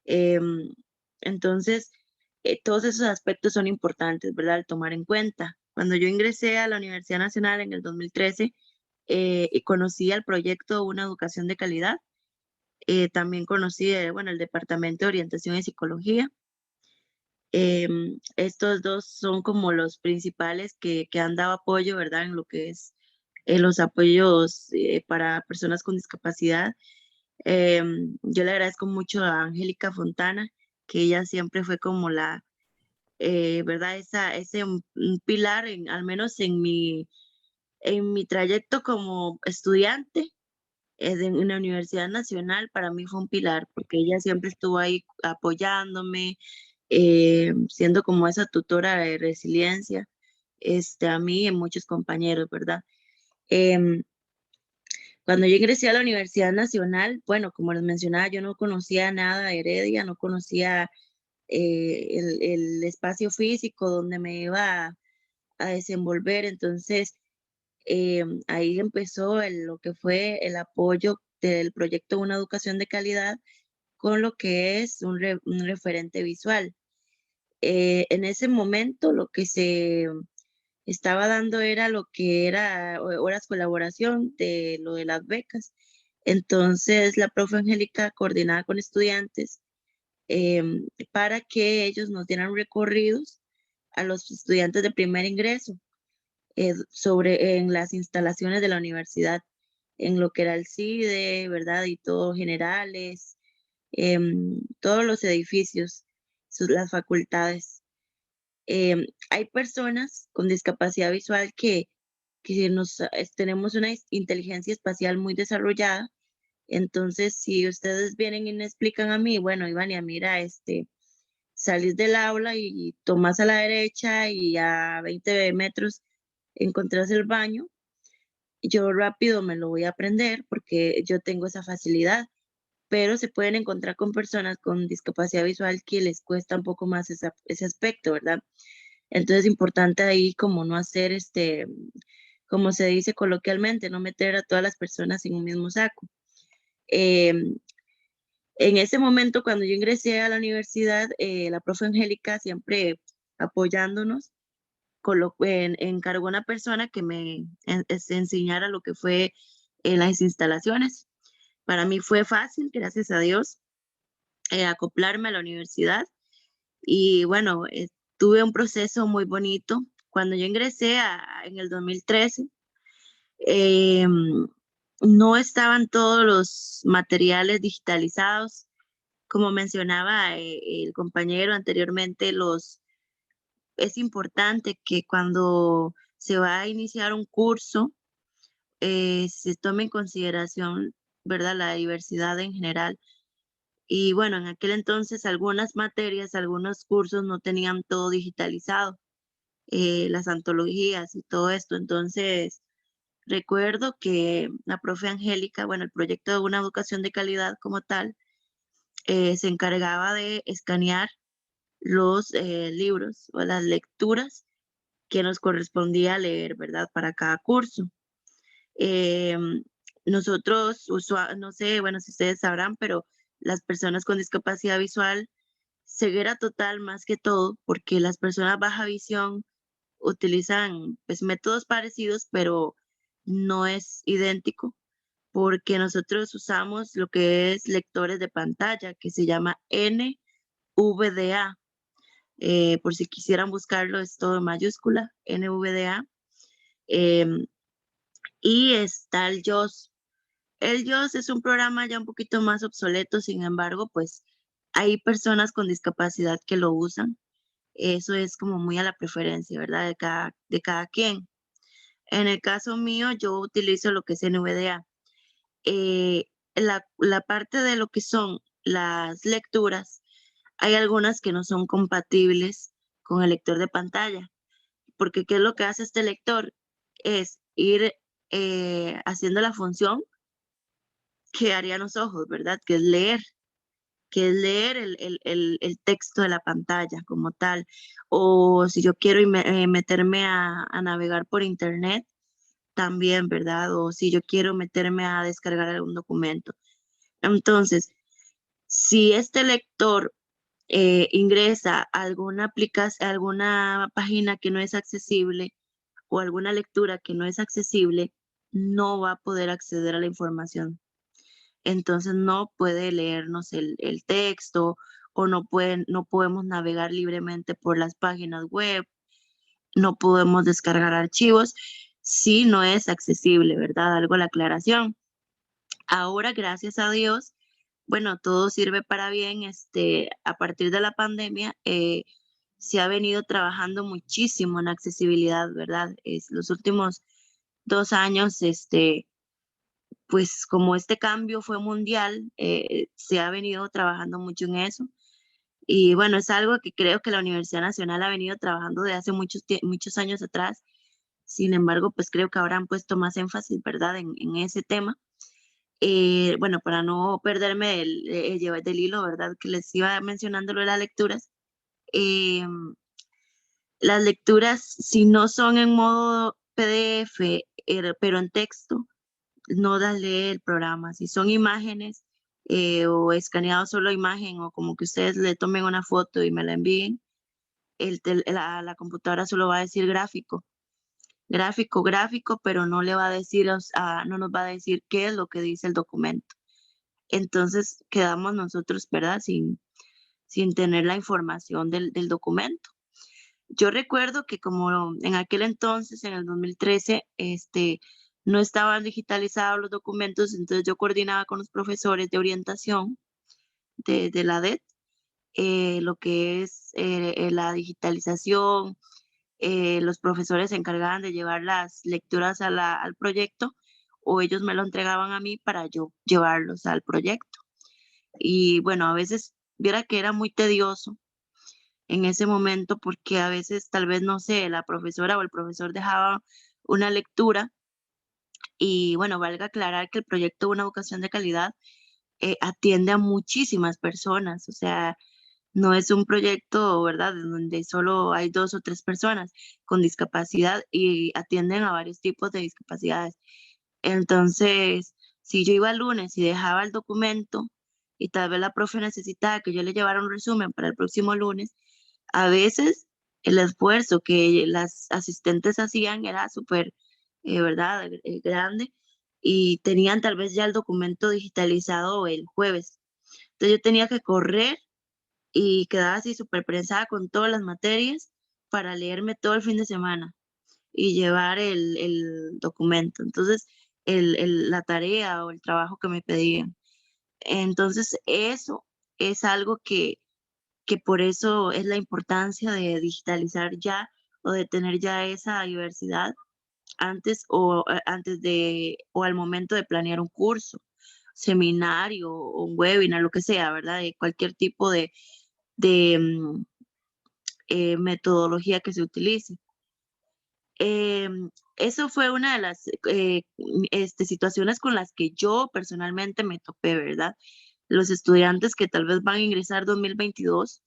Em, entonces, todos esos aspectos son importantes, ¿verdad? Al tomar en cuenta. Cuando yo ingresé a la Universidad Nacional en el 2013, y conocí el proyecto Una Educación de Calidad. También conocí, bueno, el Departamento de Orientación y Psicología. Estos dos son como los principales que han dado apoyo, ¿verdad? En lo que es los apoyos para personas con discapacidad. Yo le agradezco mucho a Angélica Fontana, que ella siempre fue como ¿verdad? Ese un pilar, al menos en mi trayecto como estudiante en la Universidad Nacional, para mí fue un pilar, porque ella siempre estuvo ahí apoyándome, siendo como esa tutora de resiliencia, a mí y a muchos compañeros, ¿verdad? Em, Cuando yo ingresé a la Universidad Nacional, bueno, como les mencionaba, yo no conocía nada de Heredia, no conocía el espacio físico donde me iba a desenvolver, entonces ahí empezó lo que fue el apoyo del proyecto Una Educación de Calidad con lo que es un referente visual. En ese momento lo que se estaba dando era lo que era horas colaboración de lo de las becas. Entonces la profe Angélica coordinaba con estudiantes para que ellos nos dieran recorridos a los estudiantes de primer ingreso en las instalaciones de la universidad, en lo que era el CIDE, ¿verdad? Y todo generales, todos los edificios, las facultades. Hay personas con discapacidad visual que tenemos una inteligencia espacial muy desarrollada Entonces, si ustedes vienen y me explican a mí, bueno, Ivania, mira, salís del aula y tomás a la derecha y a 20 metros encontrás el baño, yo rápido me lo voy a aprender porque yo tengo esa facilidad, pero se pueden encontrar con personas con discapacidad visual que les cuesta un poco más ese aspecto, ¿verdad? Entonces es importante ahí como no hacer como se dice coloquialmente, no meter a todas las personas en un mismo saco. Em, en ese momento, cuando yo ingresé a la universidad, la profe Angélica siempre apoyándonos, encargó una persona que enseñara lo que fue las instalaciones. Para mí fue fácil, gracias a Dios, acoplarme a la universidad y bueno, tuve un proceso muy bonito. Cuando yo ingresé en el 2013, eh, no estaban todos los materiales digitalizados. Como mencionaba el compañero anteriormente, es importante que cuando se va a iniciar un curso, se tome en consideración, ¿verdad?, la diversidad en general. Y bueno, en aquel entonces algunas materias, algunos cursos no tenían todo digitalizado, las antologías y todo esto. Entonces, recuerdo que la profe Angélica, bueno, el proyecto de una educación de calidad como tal, se encargaba de escanear los libros o las lecturas que nos correspondía leer, ¿verdad? Para cada curso. Em, nosotros, no sé, bueno, si ustedes sabrán, pero las personas con discapacidad visual, ceguera total más que todo, porque las personas baja visión utilizan pues métodos parecidos, pero no es idéntico, porque nosotros usamos lo que es lectores de pantalla, que se llama NVDA. Por si quisieran buscarlo, es todo en mayúscula, NVDA. em, y está el JOS. El JOS es un programa ya un poquito más obsoleto, sin embargo, pues hay personas con discapacidad que lo usan. Eso es como muy a la preferencia, ¿verdad? De cada quien. En el caso mío, yo utilizo lo que es NVDA. La parte de lo que son las lecturas, hay algunas que no son compatibles con el lector de pantalla, porque ¿qué es lo que hace este lector? Es ir haciendo la función que harían los ojos, ¿verdad? Que es leer el texto de la pantalla como tal. O si yo quiero meterme a navegar por internet, también, ¿verdad? O si yo quiero meterme a descargar algún documento. Entonces, si este lector ingresa a alguna aplicación, alguna página que no es accesible o alguna lectura que no es accesible, no va a poder acceder a la información. Entonces no puede leernos el texto o no podemos navegar libremente por las páginas web, no podemos descargar archivos si no es accesible, ¿verdad? Algo la aclaración. Ahora, gracias a Dios, bueno, todo sirve para bien. A partir de la pandemia, se ha venido trabajando muchísimo en accesibilidad, ¿verdad? Los últimos 2 años, pues como este cambio fue mundial, se ha venido trabajando mucho en eso. Y bueno, es algo que creo que la Universidad Nacional ha venido trabajando de hace muchos años atrás. Sin embargo, pues creo que ahora han puesto más énfasis, ¿verdad?, en ese tema. Bueno, para no perderme del hilo, ¿verdad?, que les iba mencionando lo de las lecturas. eh, las lecturas, si no son en modo PDF, pero en texto, no das lee el programa. Si son imágenes o escaneado solo imagen o como que ustedes le tomen una foto y me la envíen, la computadora solo va a decir gráfico, gráfico, gráfico, pero no le va a decir, no nos va a decir qué es lo que dice el documento. Entonces quedamos nosotros, ¿verdad? Sin tener la información del documento. Yo recuerdo que como en aquel entonces, en el 2013, no estaban digitalizados los documentos, entonces yo coordinaba con los profesores de orientación de la DET, lo que es la digitalización. Los profesores se encargaban de llevar las lecturas al proyecto o ellos me lo entregaban a mí para yo llevarlos al proyecto. Y bueno, a veces viera que era muy tedioso en ese momento porque a veces tal vez, no sé, la profesora o el profesor dejaba una lectura y bueno, valga aclarar que el proyecto Una Educación de Calidad atiende a muchísimas personas, o sea, no es un proyecto, ¿verdad?, en donde solo hay 2 o 3 personas con discapacidad y atienden a varios tipos de discapacidades. Entonces, si yo iba el lunes y dejaba el documento y tal vez la profe necesitaba que yo le llevara un resumen para el próximo lunes, a veces el esfuerzo que las asistentes hacían era súper, ¿verdad?, grande y tenían tal vez ya el documento digitalizado el jueves. Entonces yo tenía que correr y quedaba así súper prensada con todas las materias para leerme todo el fin de semana y llevar el documento. Entonces, la tarea o el trabajo que me pedían. Entonces, eso es algo que por eso es la importancia de digitalizar ya o de tener ya esa diversidad antes o al momento de planear un curso, seminario o un webinar, lo que sea, ¿verdad? De cualquier tipo de metodología que se utilice. Eso fue una de las situaciones con las que yo personalmente me topé, ¿verdad? Los estudiantes que tal vez van a ingresar 2022,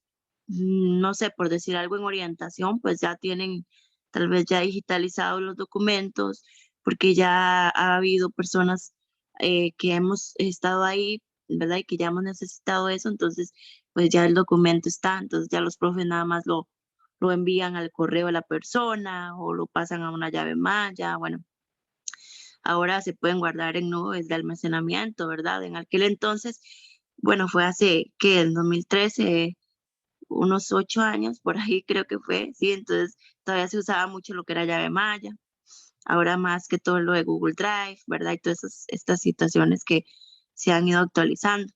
no sé, por decir algo en orientación, pues ya tienen tal vez ya digitalizados los documentos, porque ya ha habido personas que hemos estado ahí, ¿verdad? Y que ya hemos necesitado eso, entonces pues ya el documento está, entonces ya los profes nada más lo envían al correo de la persona o lo pasan a una llave Maya. Bueno, ahora se pueden guardar en nubes de almacenamiento, ¿verdad? En aquel entonces, bueno, fue hace que en 2013, unos 8 años, por ahí creo que fue, sí, entonces todavía se usaba mucho lo que era llave Maya. Ahora más que todo lo de Google Drive, ¿verdad? Y todas estas situaciones que se han ido actualizando.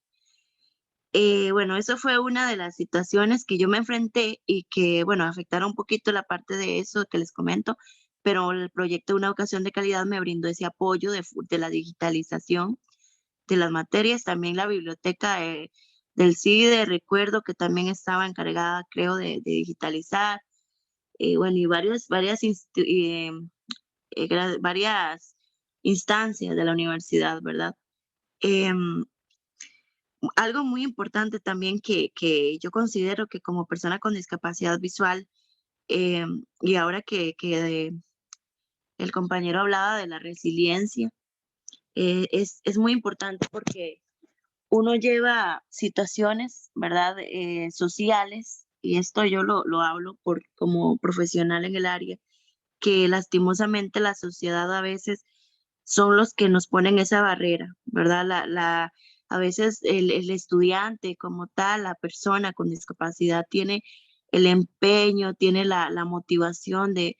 Bueno, eso fue una de las situaciones que yo me enfrenté y que, bueno, afectaron un poquito la parte de eso que les comento, pero el proyecto Una Educación de Calidad me brindó ese apoyo de la digitalización de las materias, también la biblioteca del CIDE, recuerdo que también estaba encargada, creo, de digitalizar, bueno, y varias instancias de la universidad, ¿verdad? Em, Algo muy importante también que yo considero que como persona con discapacidad visual, y ahora que el compañero hablaba de la resiliencia, es muy importante porque uno lleva situaciones, ¿verdad? Sociales, y esto yo lo hablo como profesional en el área, que lastimosamente la sociedad a veces son los que nos ponen esa barrera, ¿verdad? A veces el estudiante como tal, la persona con discapacidad, tiene el empeño, tiene la motivación de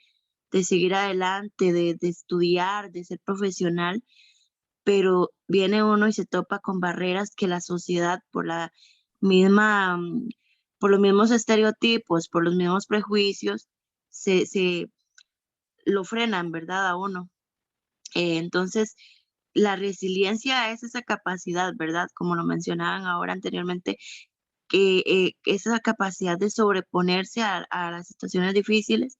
seguir adelante, de estudiar, de ser profesional, pero viene uno y se topa con barreras que la sociedad, misma, mm, por los mismos estereotipos, por los mismos prejuicios, se lo frenan, ¿verdad? A uno. Entonces, la resiliencia es esa capacidad, ¿verdad? Como lo mencionaban ahora anteriormente, que esa capacidad de sobreponerse a las situaciones difíciles.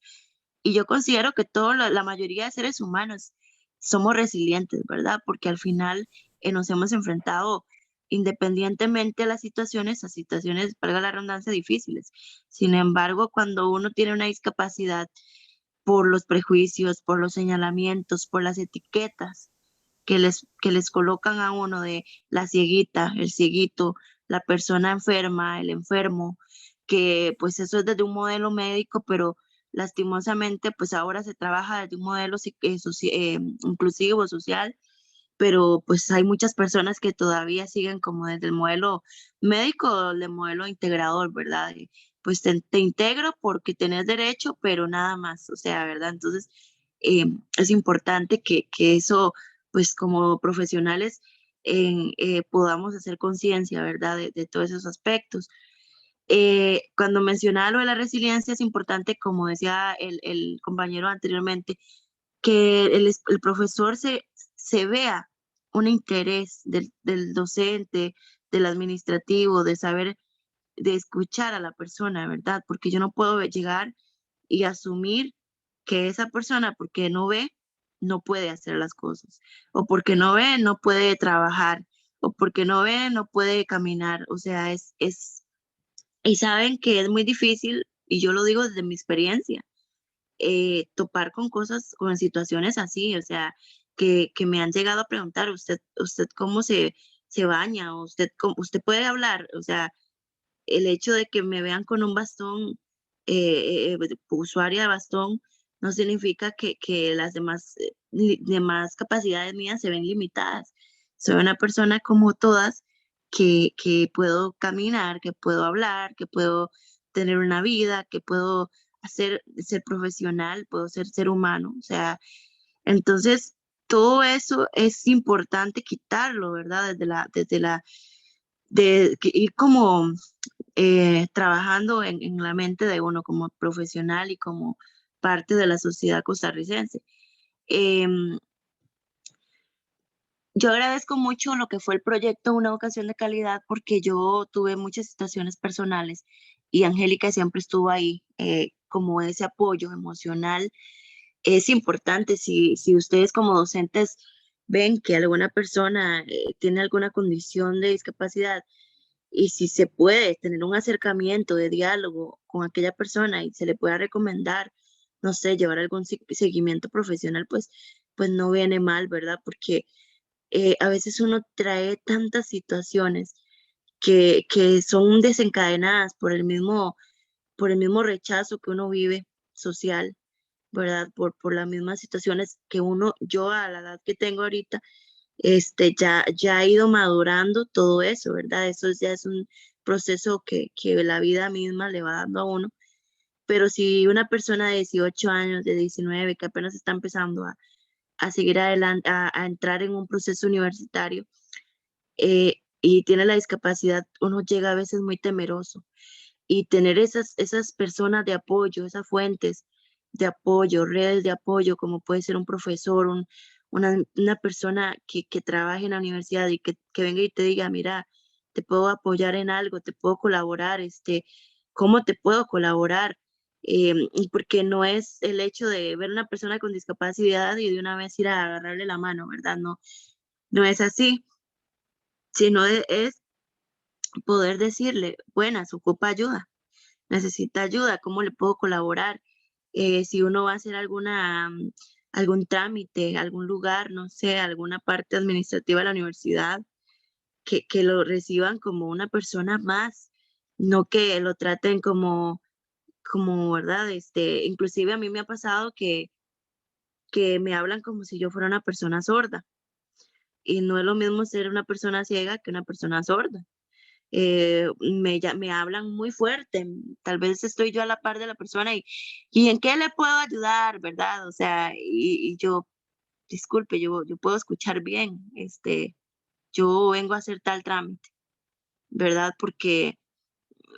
Y yo considero que la mayoría de seres humanos somos resilientes, ¿verdad? Porque al final nos hemos enfrentado independientemente de las situaciones, a situaciones, valga la redundancia, difíciles. Sin embargo, cuando uno tiene una discapacidad por los prejuicios, por los señalamientos, por las etiquetas que les colocan a uno de la cieguita, el cieguito, la persona enferma, el enfermo, que pues eso es desde un modelo médico, pero lastimosamente pues ahora se trabaja desde un modelo inclusivo, social, pero pues hay muchas personas que todavía siguen como desde el modelo médico o el modelo integrador, ¿verdad? Y, pues te integro porque tenés derecho, pero nada más, o sea, ¿verdad? Entonces, es importante que eso, pues como profesionales, podamos hacer conciencia, ¿verdad? De todos esos aspectos. Cuando mencionaba lo de la resiliencia, es importante, como decía el compañero anteriormente, que el profesor se vea un interés del docente, del administrativo, de saber, de escuchar a la persona, ¿verdad? Porque yo no puedo llegar y asumir que esa persona, porque no ve, no puede hacer las cosas, o porque no ve, no puede trabajar, o porque no ve, no puede caminar. O sea, y saben que es muy difícil, y yo lo digo desde mi experiencia, topar con cosas, con situaciones así, o sea, que me han llegado a preguntar, usted cómo se baña, usted puede hablar, o sea, el hecho de que me vean con un bastón, usuaria de bastón, no significa que las demás, demás capacidades mías se ven limitadas. Soy una persona como todas que puedo caminar, que puedo hablar, que puedo tener una vida, que puedo ser profesional, puedo ser humano. O sea, entonces todo eso es importante quitarlo, ¿verdad? Ir como trabajando en la mente de uno como profesional y como parte de la sociedad costarricense. Em, yo agradezco mucho lo que fue el proyecto Una Educación de Calidad porque yo tuve muchas situaciones personales y Angélica siempre estuvo ahí como ese apoyo emocional. Es importante si ustedes como docentes ven que alguna persona tiene alguna condición de discapacidad, y si se puede tener un acercamiento de diálogo con aquella persona y se le pueda recomendar, no sé, llevar algún seguimiento profesional, pues no viene mal, ¿verdad? Porque a veces uno trae tantas situaciones que son desencadenadas por el mismo rechazo que uno vive social, ¿verdad? Por las mismas situaciones que yo a la edad que tengo ahorita, ya ha ido madurando todo eso, ¿verdad? Eso ya es un proceso que la vida misma le va dando a uno. Pero si una persona de 18 años, de 19, que apenas está empezando a seguir adelante, a entrar en un proceso universitario, y tiene la discapacidad, uno llega a veces muy temeroso. Y tener esas personas de apoyo, esas fuentes de apoyo, redes de apoyo, como puede ser un profesor, una persona que trabaje en la universidad y que venga y te diga, mira, te puedo apoyar en algo, te puedo colaborar, ¿cómo te puedo colaborar? Y porque no es el hecho de ver a una persona con discapacidad y de una vez ir a agarrarle la mano, ¿verdad? No, no es así, sino es poder decirle, buenas, ocupa ayuda, necesita ayuda, ¿cómo le puedo colaborar? Si uno va a hacer algún trámite, algún lugar, no sé, alguna parte administrativa de la universidad, que lo reciban como una persona más, no que lo traten como, ¿verdad? Inclusive a mí me ha pasado que me hablan como si yo fuera una persona sorda, y no es lo mismo ser una persona ciega que una persona sorda. Me hablan muy fuerte, tal vez estoy yo a la par de la persona y ¿en qué le puedo ayudar, verdad? O sea, y yo, disculpe, yo puedo escuchar bien, yo vengo a hacer tal trámite, ¿verdad? Porque,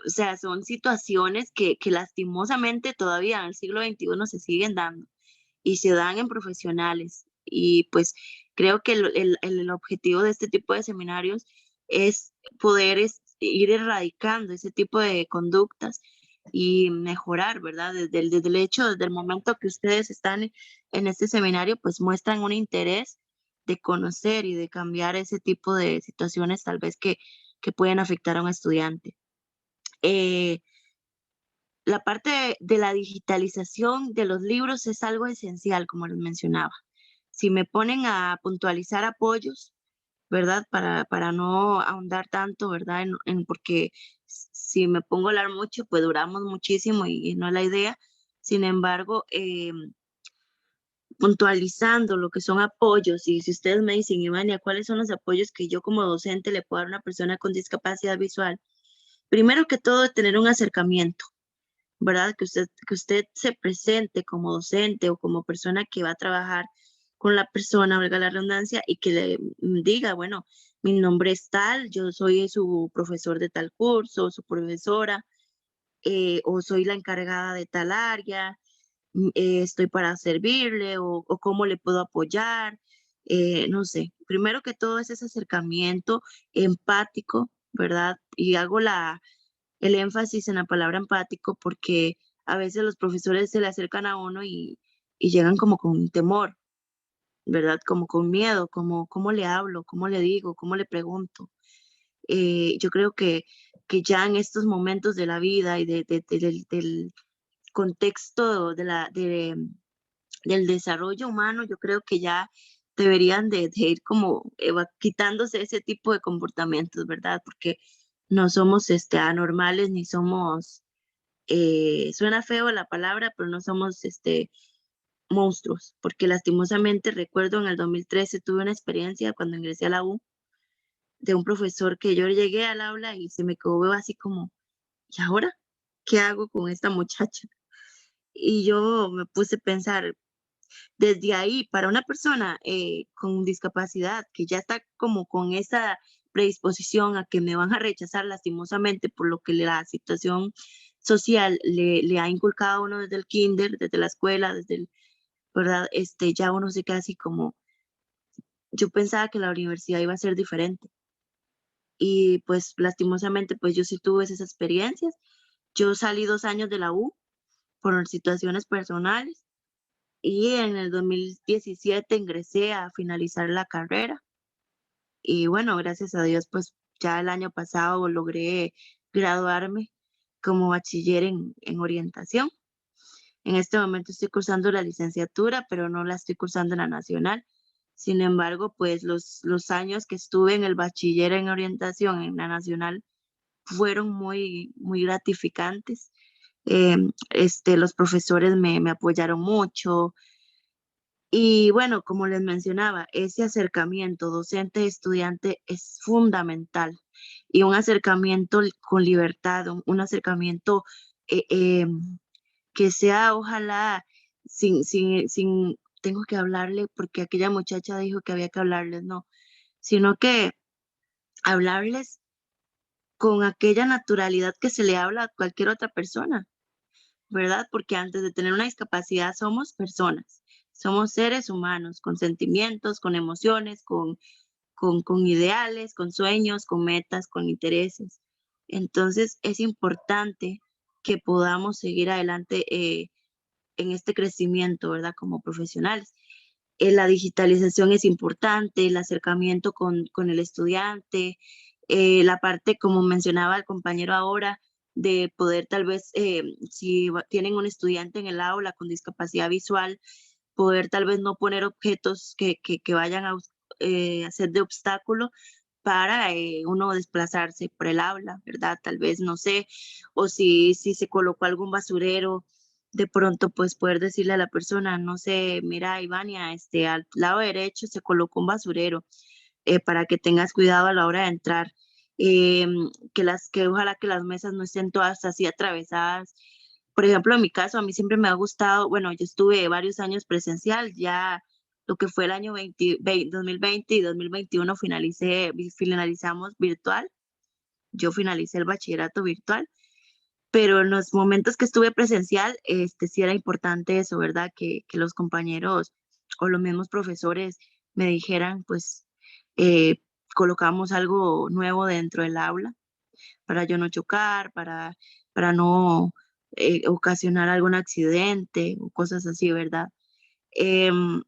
o sea, son situaciones que lastimosamente todavía en el siglo XXI se siguen dando y se dan en profesionales. Y pues creo que el objetivo de este tipo de seminarios es poder ir erradicando ese tipo de conductas y mejorar, ¿verdad? Desde el hecho, desde el momento que ustedes están en este seminario, pues muestran un interés de conocer y de cambiar ese tipo de situaciones tal vez que pueden afectar a un estudiante. Eh, la parte de la digitalización de los libros es algo esencial, como les mencionaba. Si me ponen a puntualizar apoyos, ¿verdad? Para no ahondar tanto, ¿verdad? Porque si me pongo a hablar mucho, pues duramos muchísimo y no es la idea. Sin embargo, puntualizando lo que son apoyos, y si ustedes me dicen, Ivania, ¿cuáles son los apoyos que yo como docente le puedo dar a una persona con discapacidad visual? Primero que todo, tener un acercamiento, ¿verdad? Que usted se presente como docente o como persona que va a trabajar con la persona, valga la redundancia, y que le diga, bueno, mi nombre es tal, yo soy su profesor de tal curso, su profesora, o soy la encargada de tal área, estoy para servirle, o cómo le puedo apoyar, no sé, primero que todo es ese acercamiento empático, ¿verdad? Y hago el énfasis en la palabra empático porque a veces los profesores se le acercan a uno y llegan como con temor, ¿verdad? Como con miedo, como cómo le hablo, cómo le digo, cómo le pregunto. Yo creo que ya en estos momentos de la vida y del contexto del desarrollo humano, yo creo que ya deberían de ir como quitándose ese tipo de comportamientos, ¿verdad? Porque no somos anormales ni somos, suena feo la palabra, pero no somos monstruos, porque lastimosamente recuerdo en el 2013 tuve una experiencia cuando ingresé a la U de un profesor que yo llegué al aula y se me quedó así como, ¿y ahora qué hago con esta muchacha? Y yo me puse a pensar, desde ahí, para una persona con discapacidad que ya está como con esa predisposición a que me van a rechazar lastimosamente por lo que la situación social le ha inculcado a uno desde el kinder, desde la escuela, ¿verdad? Ya uno se queda así como, yo pensaba que la universidad iba a ser diferente y pues lastimosamente pues yo sí tuve esas experiencias. Yo salí 2 años de la U por situaciones personales y en el 2017 ingresé a finalizar la carrera y bueno, gracias a Dios pues ya el año pasado logré graduarme como bachiller en orientación. En este momento estoy cursando la licenciatura, pero no la estoy cursando en la nacional. Sin embargo, pues los años que estuve en el bachiller en orientación en la nacional fueron muy, muy gratificantes. Los profesores me apoyaron mucho y bueno, como les mencionaba, ese acercamiento docente-estudiante es fundamental y un acercamiento con libertad, un acercamiento eh, eh, que sea ojalá tengo que hablarle porque aquella muchacha dijo que había que hablarles, no, sino que hablarles con aquella naturalidad que se le habla a cualquier otra persona, ¿verdad? Porque antes de tener una discapacidad somos personas, somos seres humanos con sentimientos, con emociones, con ideales, con sueños, con metas, con intereses. Entonces es importante que podamos seguir adelante en este crecimiento, ¿verdad? Como profesionales. La digitalización es importante, el acercamiento con el estudiante, la parte, como mencionaba el compañero ahora, de poder tal vez, si tienen un estudiante en el aula con discapacidad visual, poder tal vez no poner objetos que vayan a ser de obstáculo para uno desplazarse por el aula, ¿verdad? Tal vez, no sé, o si se colocó algún basurero, de pronto pues poder decirle a la persona, no sé, mira, Ivania, al lado derecho se colocó un basurero para que tengas cuidado a la hora de entrar, que ojalá que las mesas no estén todas así atravesadas. Por ejemplo, en mi caso, a mí siempre me ha gustado, bueno, yo estuve varios años presencial, ya lo que fue el año 2020 y 2021 finalizamos virtual, yo finalicé el bachillerato virtual, pero en los momentos que estuve presencial, sí era importante eso, ¿verdad? Que los compañeros o los mismos profesores me dijeran, pues, eh, colocamos algo nuevo dentro del aula para yo no chocar, para no ocasionar algún accidente o cosas así, ¿verdad? Em,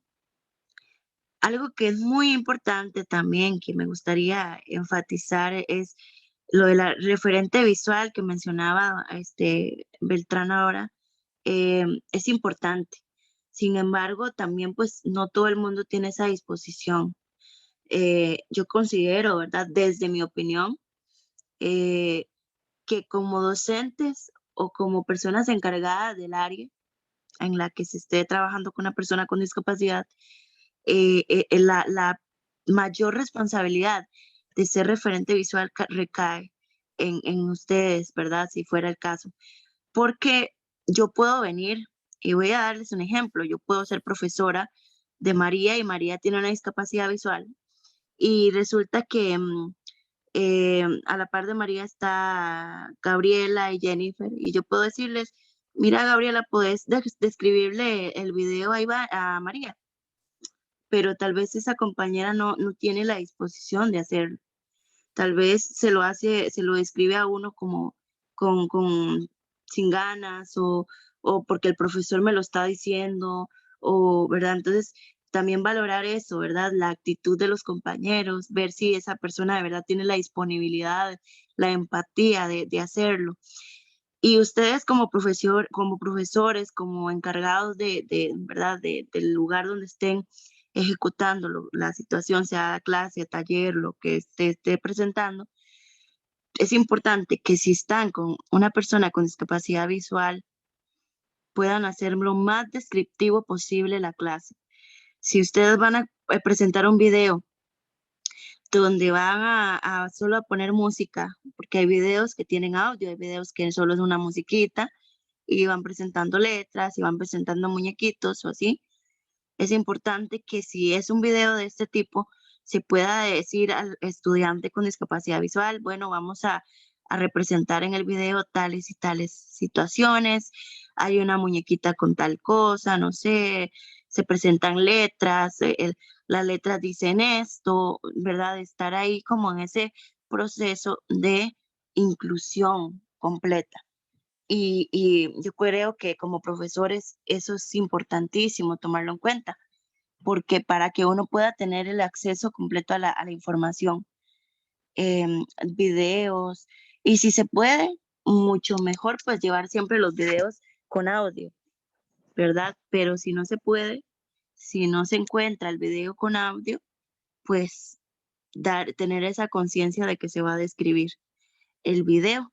Algo que es muy importante también, que me gustaría enfatizar, es lo de la referente visual que mencionaba Beltrán ahora, es importante. Sin embargo, también pues no todo el mundo tiene esa disposición. Yo considero, ¿verdad? Desde mi opinión, eh, que como docentes o como personas encargadas del área en la que se esté trabajando con una persona con discapacidad, la mayor responsabilidad de ser referente visual recae en ustedes, ¿verdad? Si fuera el caso. Porque yo puedo venir, y voy a darles un ejemplo, yo puedo ser profesora de María y María tiene una discapacidad visual y resulta que a la par de María está Gabriela y Jennifer y yo puedo decirles, mira Gabriela, puedes describirle el video a María pero tal vez esa compañera no tiene la disposición de hacerlo. Tal vez se lo describe a uno como con sin ganas o porque el profesor me lo está diciendo, o, ¿verdad? Entonces, también valorar eso, ¿verdad? La actitud de los compañeros, ver si esa persona de verdad tiene la disponibilidad, la empatía de hacerlo. Y ustedes como profesores, como encargados ¿verdad? Del lugar donde estén ejecutando la situación, sea clase, taller, lo que esté presentando, es importante que si están con una persona con discapacidad visual, puedan hacer lo más descriptivo posible la clase. Si ustedes van a presentar un video donde van a solo a poner música, porque hay videos que tienen audio, hay videos que solo es una musiquita, y van presentando letras y van presentando muñequitos o así. Es importante que si es un video de este tipo, se pueda decir al estudiante con discapacidad visual, bueno, vamos a representar en el video tales y tales situaciones, hay una muñequita con tal cosa, no sé, se presentan letras, las letras dicen esto, ¿verdad? Estar ahí como en ese proceso de inclusión completa. Y yo creo que como profesores eso es importantísimo tomarlo en cuenta, porque para que uno pueda tener el acceso completo a la información, videos, y si se puede, mucho mejor pues llevar siempre los videos con audio, ¿verdad? Pero si no se puede, si no se encuentra el video con audio, pues tener esa conciencia de que se va a describir el video.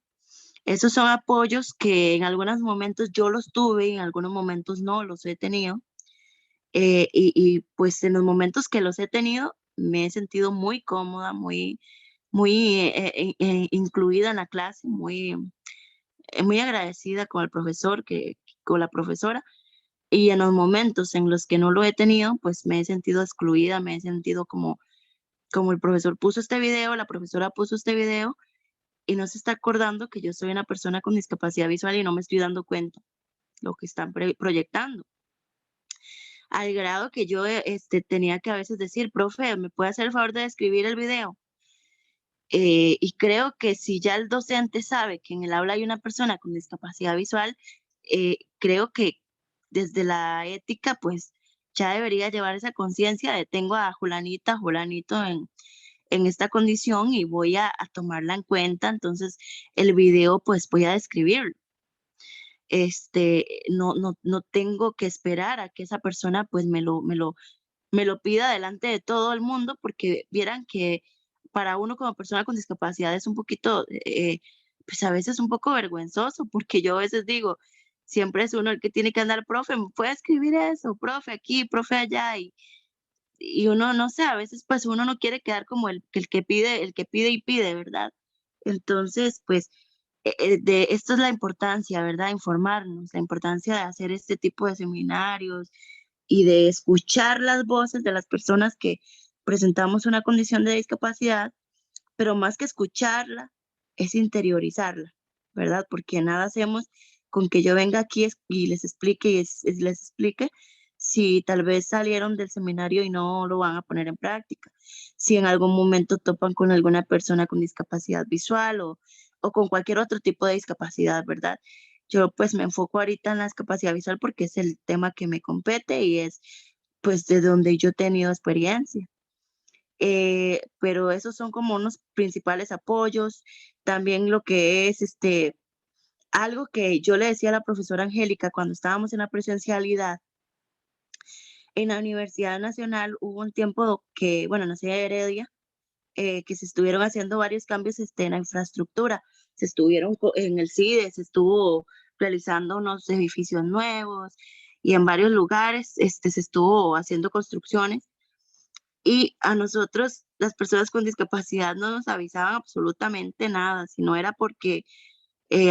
Esos son apoyos que en algunos momentos yo los tuve, en algunos momentos no los he tenido. Pues en los momentos que los he tenido, me he sentido muy cómoda, muy incluida en la clase, muy agradecida con el profesor, con la profesora. Y en los momentos en los que no lo he tenido, pues me he sentido excluida, me he sentido como el profesor puso este video, la profesora puso este video y no se está acordando que yo soy una persona con discapacidad visual y no me estoy dando cuenta lo que están proyectando. Al grado que yo tenía que a veces decir, profe, ¿me puede hacer el favor de describir el video? Y creo que si ya el docente sabe que en el aula hay una persona con discapacidad visual, creo que desde la ética, pues ya debería llevar esa conciencia de tengo a Julanita, Julanito en esta condición y voy a tomarla en cuenta, entonces el video pues voy a describirlo. No tengo que esperar a que esa persona pues me lo pida delante de todo el mundo, porque vieran que para uno como persona con discapacidad es un poquito, pues a veces un poco vergüenzoso, porque yo a veces digo, siempre es uno el que tiene que andar, profe, ¿me puede escribir eso? Profe aquí, profe allá, y uno, no sé, a veces pues uno no quiere quedar como el que pide y pide, ¿verdad? Entonces, pues, de esto es la importancia, ¿verdad? Informarnos, la importancia de hacer este tipo de seminarios y de escuchar las voces de las personas que presentamos una condición de discapacidad, pero más que escucharla, es interiorizarla, ¿verdad? Porque nada hacemos con que yo venga aquí y les explique les explique si tal vez salieron del seminario y no lo van a poner en práctica, si en algún momento topan con alguna persona con discapacidad visual o con cualquier otro tipo de discapacidad, ¿verdad? Yo pues me enfoco ahorita en la discapacidad visual porque es el tema que me compete y es pues de donde yo he tenido experiencia. Pero esos son como unos principales apoyos. También lo que es algo que yo le decía a la profesora Angélica cuando estábamos en la presencialidad, en la Universidad Nacional hubo un tiempo que, bueno, en la ciudad de Heredia, que se estuvieron haciendo varios cambios en la infraestructura. Se estuvieron en el CIDE, se estuvo realizando unos edificios nuevos y en varios lugares se estuvo haciendo construcciones y a nosotros, las personas con discapacidad, no nos avisaban absolutamente nada, sino era porque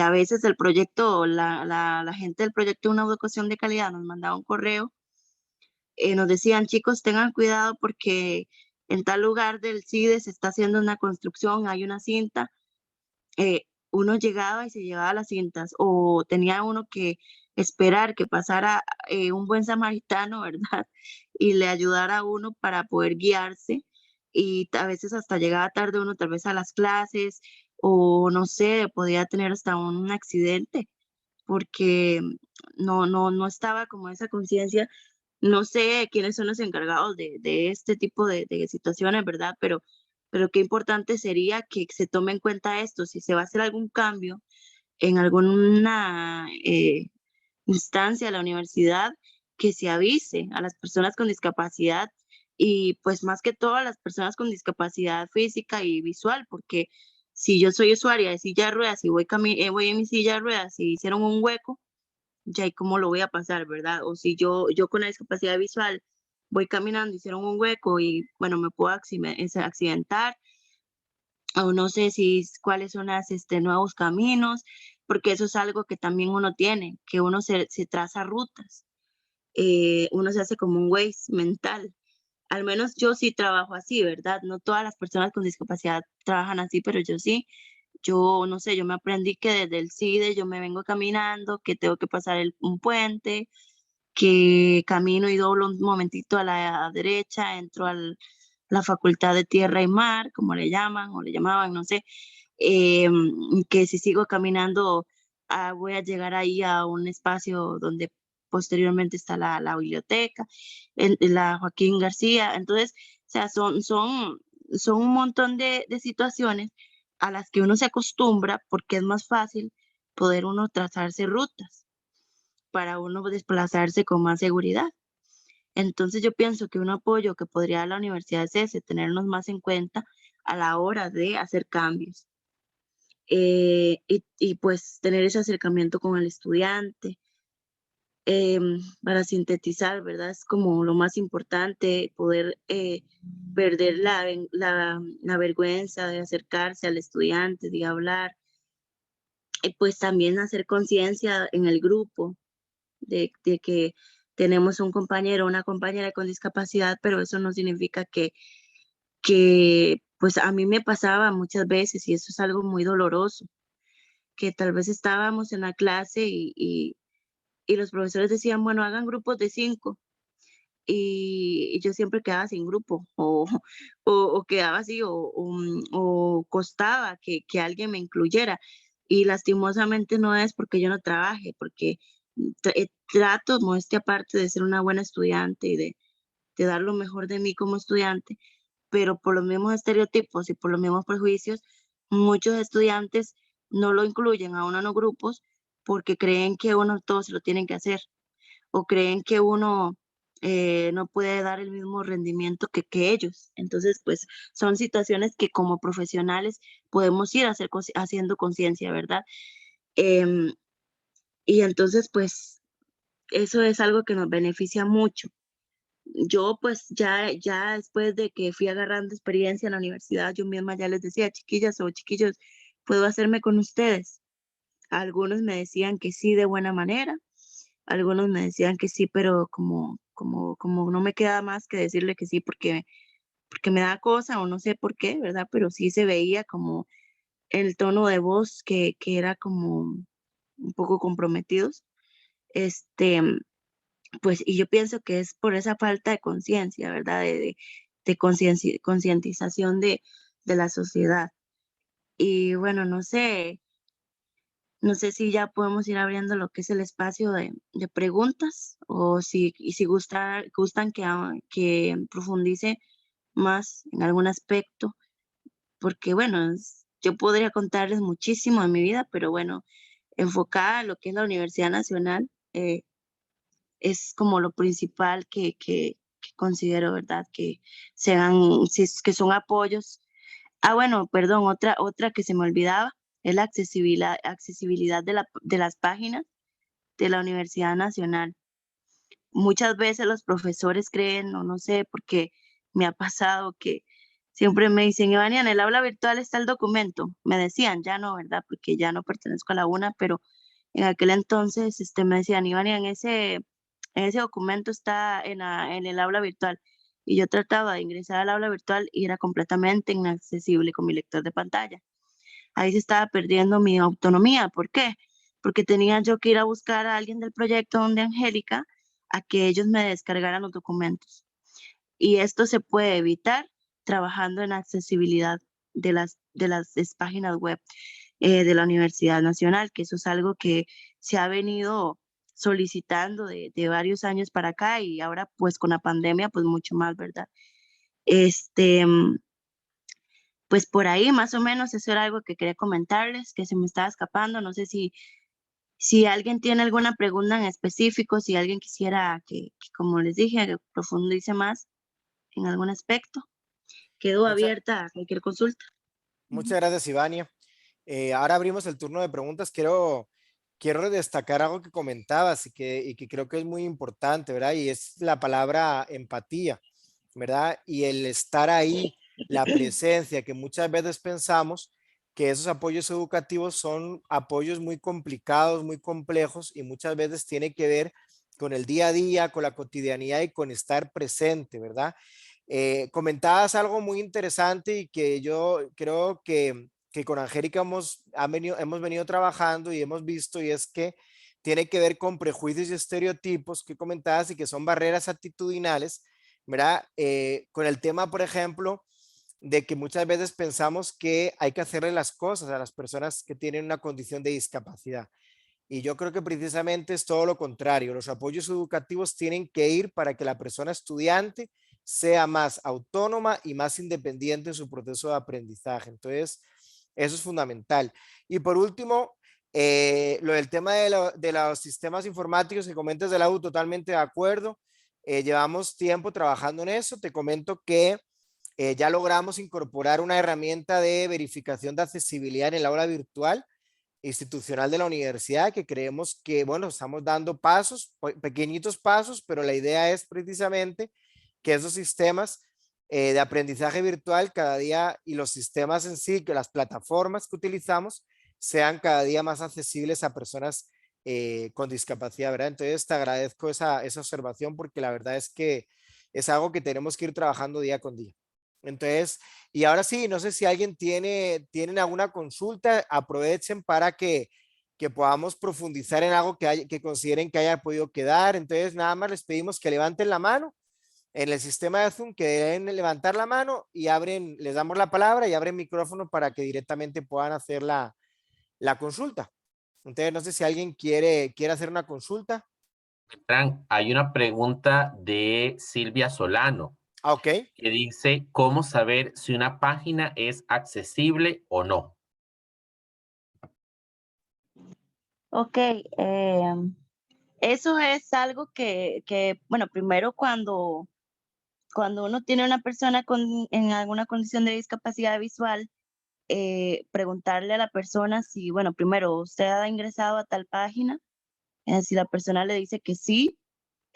a veces el proyecto, la gente del proyecto Una Educación de Calidad nos mandaba un correo, nos decían, chicos, tengan cuidado porque en tal lugar del CIDE se está haciendo una construcción, hay una cinta, uno llegaba y se llevaba las cintas, o tenía uno que esperar que pasara un buen samaritano, ¿verdad? Y le ayudara a uno para poder guiarse y a veces hasta llegaba tarde uno tal vez a las clases o no sé, podía tener hasta un accidente porque no estaba como esa conciencia. No sé quiénes son los encargados de este tipo de situaciones, ¿verdad? Pero qué importante sería que se tome en cuenta esto, si se va a hacer algún cambio en alguna instancia de la universidad, que se avise a las personas con discapacidad y pues más que todo a las personas con discapacidad física y visual, porque si yo soy usuaria de silla de ruedas y voy en mi silla de ruedas y hicieron un hueco, ya, ¿y cómo lo voy a pasar, verdad? O si yo con la discapacidad visual voy caminando, hicieron un hueco y, bueno, me puedo accidentar, o no sé si cuáles son nuevos caminos, porque eso es algo que también uno tiene, que uno se traza rutas, uno se hace como un Waze mental. Al menos yo sí trabajo así, ¿verdad? No todas las personas con discapacidad trabajan así, pero yo sí. Yo, no sé, yo me aprendí que desde el CIDE yo me vengo caminando, que tengo que pasar un puente, que camino y doblo un momentito a la derecha, entro a la Facultad de Tierra y Mar, como le llaman o le llamaban, no sé, que si sigo caminando voy a llegar ahí a un espacio donde posteriormente está la biblioteca, en la Joaquín García. Entonces, o sea, son un montón de situaciones a las que uno se acostumbra porque es más fácil poder uno trazarse rutas para uno desplazarse con más seguridad. Entonces yo pienso que un apoyo que podría dar la universidad es ese, tenernos más en cuenta a la hora de hacer cambios y pues tener ese acercamiento con el estudiante. Para sintetizar, ¿verdad? Es como lo más importante, poder perder la vergüenza de acercarse al estudiante, de hablar, y pues también hacer conciencia en el grupo de que tenemos un compañero o una compañera con discapacidad, pero eso no significa que, pues a mí me pasaba muchas veces y eso es algo muy doloroso, que tal vez estábamos en la clase y los profesores decían, bueno, hagan grupos de 5 y yo siempre quedaba sin grupo o quedaba así o costaba que alguien me incluyera y lastimosamente no es porque yo no trabaje, porque trato, modestia aparte, de ser una buena estudiante y de dar lo mejor de mí como estudiante, pero por los mismos estereotipos y por los mismos prejuicios, muchos estudiantes no lo incluyen a uno en los grupos porque creen que uno todo se lo tienen que hacer o creen que uno no puede dar el mismo rendimiento que ellos. Entonces, pues son situaciones que como profesionales podemos ir a haciendo conciencia, ¿verdad? Em, y entonces, pues eso es algo que nos beneficia mucho. Yo pues ya después de que fui agarrando experiencia en la universidad, yo misma ya les decía, chiquillas o chiquillos, ¿puedo hacerme con ustedes? Algunos me decían que sí de buena manera, algunos me decían que sí, pero como no me queda más que decirle que sí porque me da cosa o no sé por qué, ¿verdad? Pero sí se veía como el tono de voz que era como un poco comprometidos. Este, pues, y yo pienso que es por esa falta de conciencia, ¿verdad? De concientización de la sociedad. Y bueno, no sé si ya podemos ir abriendo lo que es el espacio de preguntas o si gustan que profundice más en algún aspecto, porque bueno, yo podría contarles muchísimo de mi vida, pero bueno, enfocada a lo que es la Universidad Nacional, es como lo principal que considero, ¿verdad? Que sean, si es que son apoyos. Ah, bueno, perdón, otra que se me olvidaba es la accesibilidad de las páginas de la Universidad Nacional. Muchas veces los profesores creen, o no sé, porque me ha pasado que siempre me dicen, Ivania, en el aula virtual está el documento. Me decían, ya no, ¿verdad? Porque ya no pertenezco a la UNA, pero en aquel entonces me decían, Ivania, en ese documento está en el aula virtual. Y yo trataba de ingresar al aula virtual y era completamente inaccesible con mi lector de pantalla. Ahí se estaba perdiendo mi autonomía. ¿Por qué? porque tenía yo que ir a buscar a alguien del proyecto donde Angélica a que ellos me descargaran los documentos. Y esto se puede evitar trabajando en accesibilidad de las páginas web de la Universidad Nacional, que eso es algo que se ha venido solicitando de varios años para acá y ahora pues con la pandemia pues mucho más, ¿verdad? Este, pues por ahí más o menos eso era algo que quería comentarles, que se me estaba escapando, no sé si alguien tiene alguna pregunta en específico, si alguien quisiera que, como les dije, que profundice más en algún aspecto, quedo Muchas, abierta a cualquier consulta. Ujú. muchas gracias, Ivania. Ahora abrimos el turno de preguntas. Quiero destacar algo que comentabas y que creo que es muy importante, ¿verdad? Y es la palabra empatía, ¿verdad? Y el estar ahí, la presencia, que muchas veces pensamos que esos apoyos educativos son apoyos muy complicados, muy complejos y muchas veces tiene que ver con el día a día, con la cotidianidad y con estar presente, ¿verdad? Comentabas algo muy interesante y que yo creo que con Angélica hemos venido trabajando y hemos visto, y es que tiene que ver con prejuicios y estereotipos que comentabas y que son barreras actitudinales, ¿verdad? Con el tema, por ejemplo, de que muchas veces pensamos que hay que hacerle las cosas a las personas que tienen una condición de discapacidad. Y yo creo que precisamente es todo lo contrario. Los apoyos educativos tienen que ir para que la persona estudiante sea más autónoma y más independiente en su proceso de aprendizaje. Entonces, eso es fundamental. Y por último, lo del tema de los sistemas informáticos que comentas de la U, totalmente de acuerdo. Llevamos tiempo trabajando en eso. Te comento que ya logramos incorporar una herramienta de verificación de accesibilidad en el aula virtual institucional de la universidad, que creemos que, bueno, estamos dando pasos, pequeñitos pasos, pero la idea es precisamente que esos sistemas de aprendizaje virtual cada día y los sistemas en sí, que las plataformas que utilizamos sean cada día más accesibles a personas con discapacidad, ¿verdad? Entonces te agradezco esa observación porque la verdad es que es algo que tenemos que ir trabajando día con día. Entonces, y ahora sí, no sé si alguien tienen alguna consulta, aprovechen para que podamos profundizar en algo que consideren que haya podido quedar. Entonces, nada más les pedimos que levanten la mano en el sistema de Zoom, que deben levantar la mano y les damos la palabra y abren micrófono para que directamente puedan hacer la consulta. Entonces, no sé si alguien quiere hacer una consulta. Fran, hay una pregunta de Silvia Solano Ah, ok. que dice, ¿cómo saber si una página es accesible o no? Ok, eso es algo bueno, primero cuando uno tiene una persona en alguna condición de discapacidad visual, preguntarle a la persona si, bueno, primero, usted ha ingresado a tal página, si la persona le dice que sí,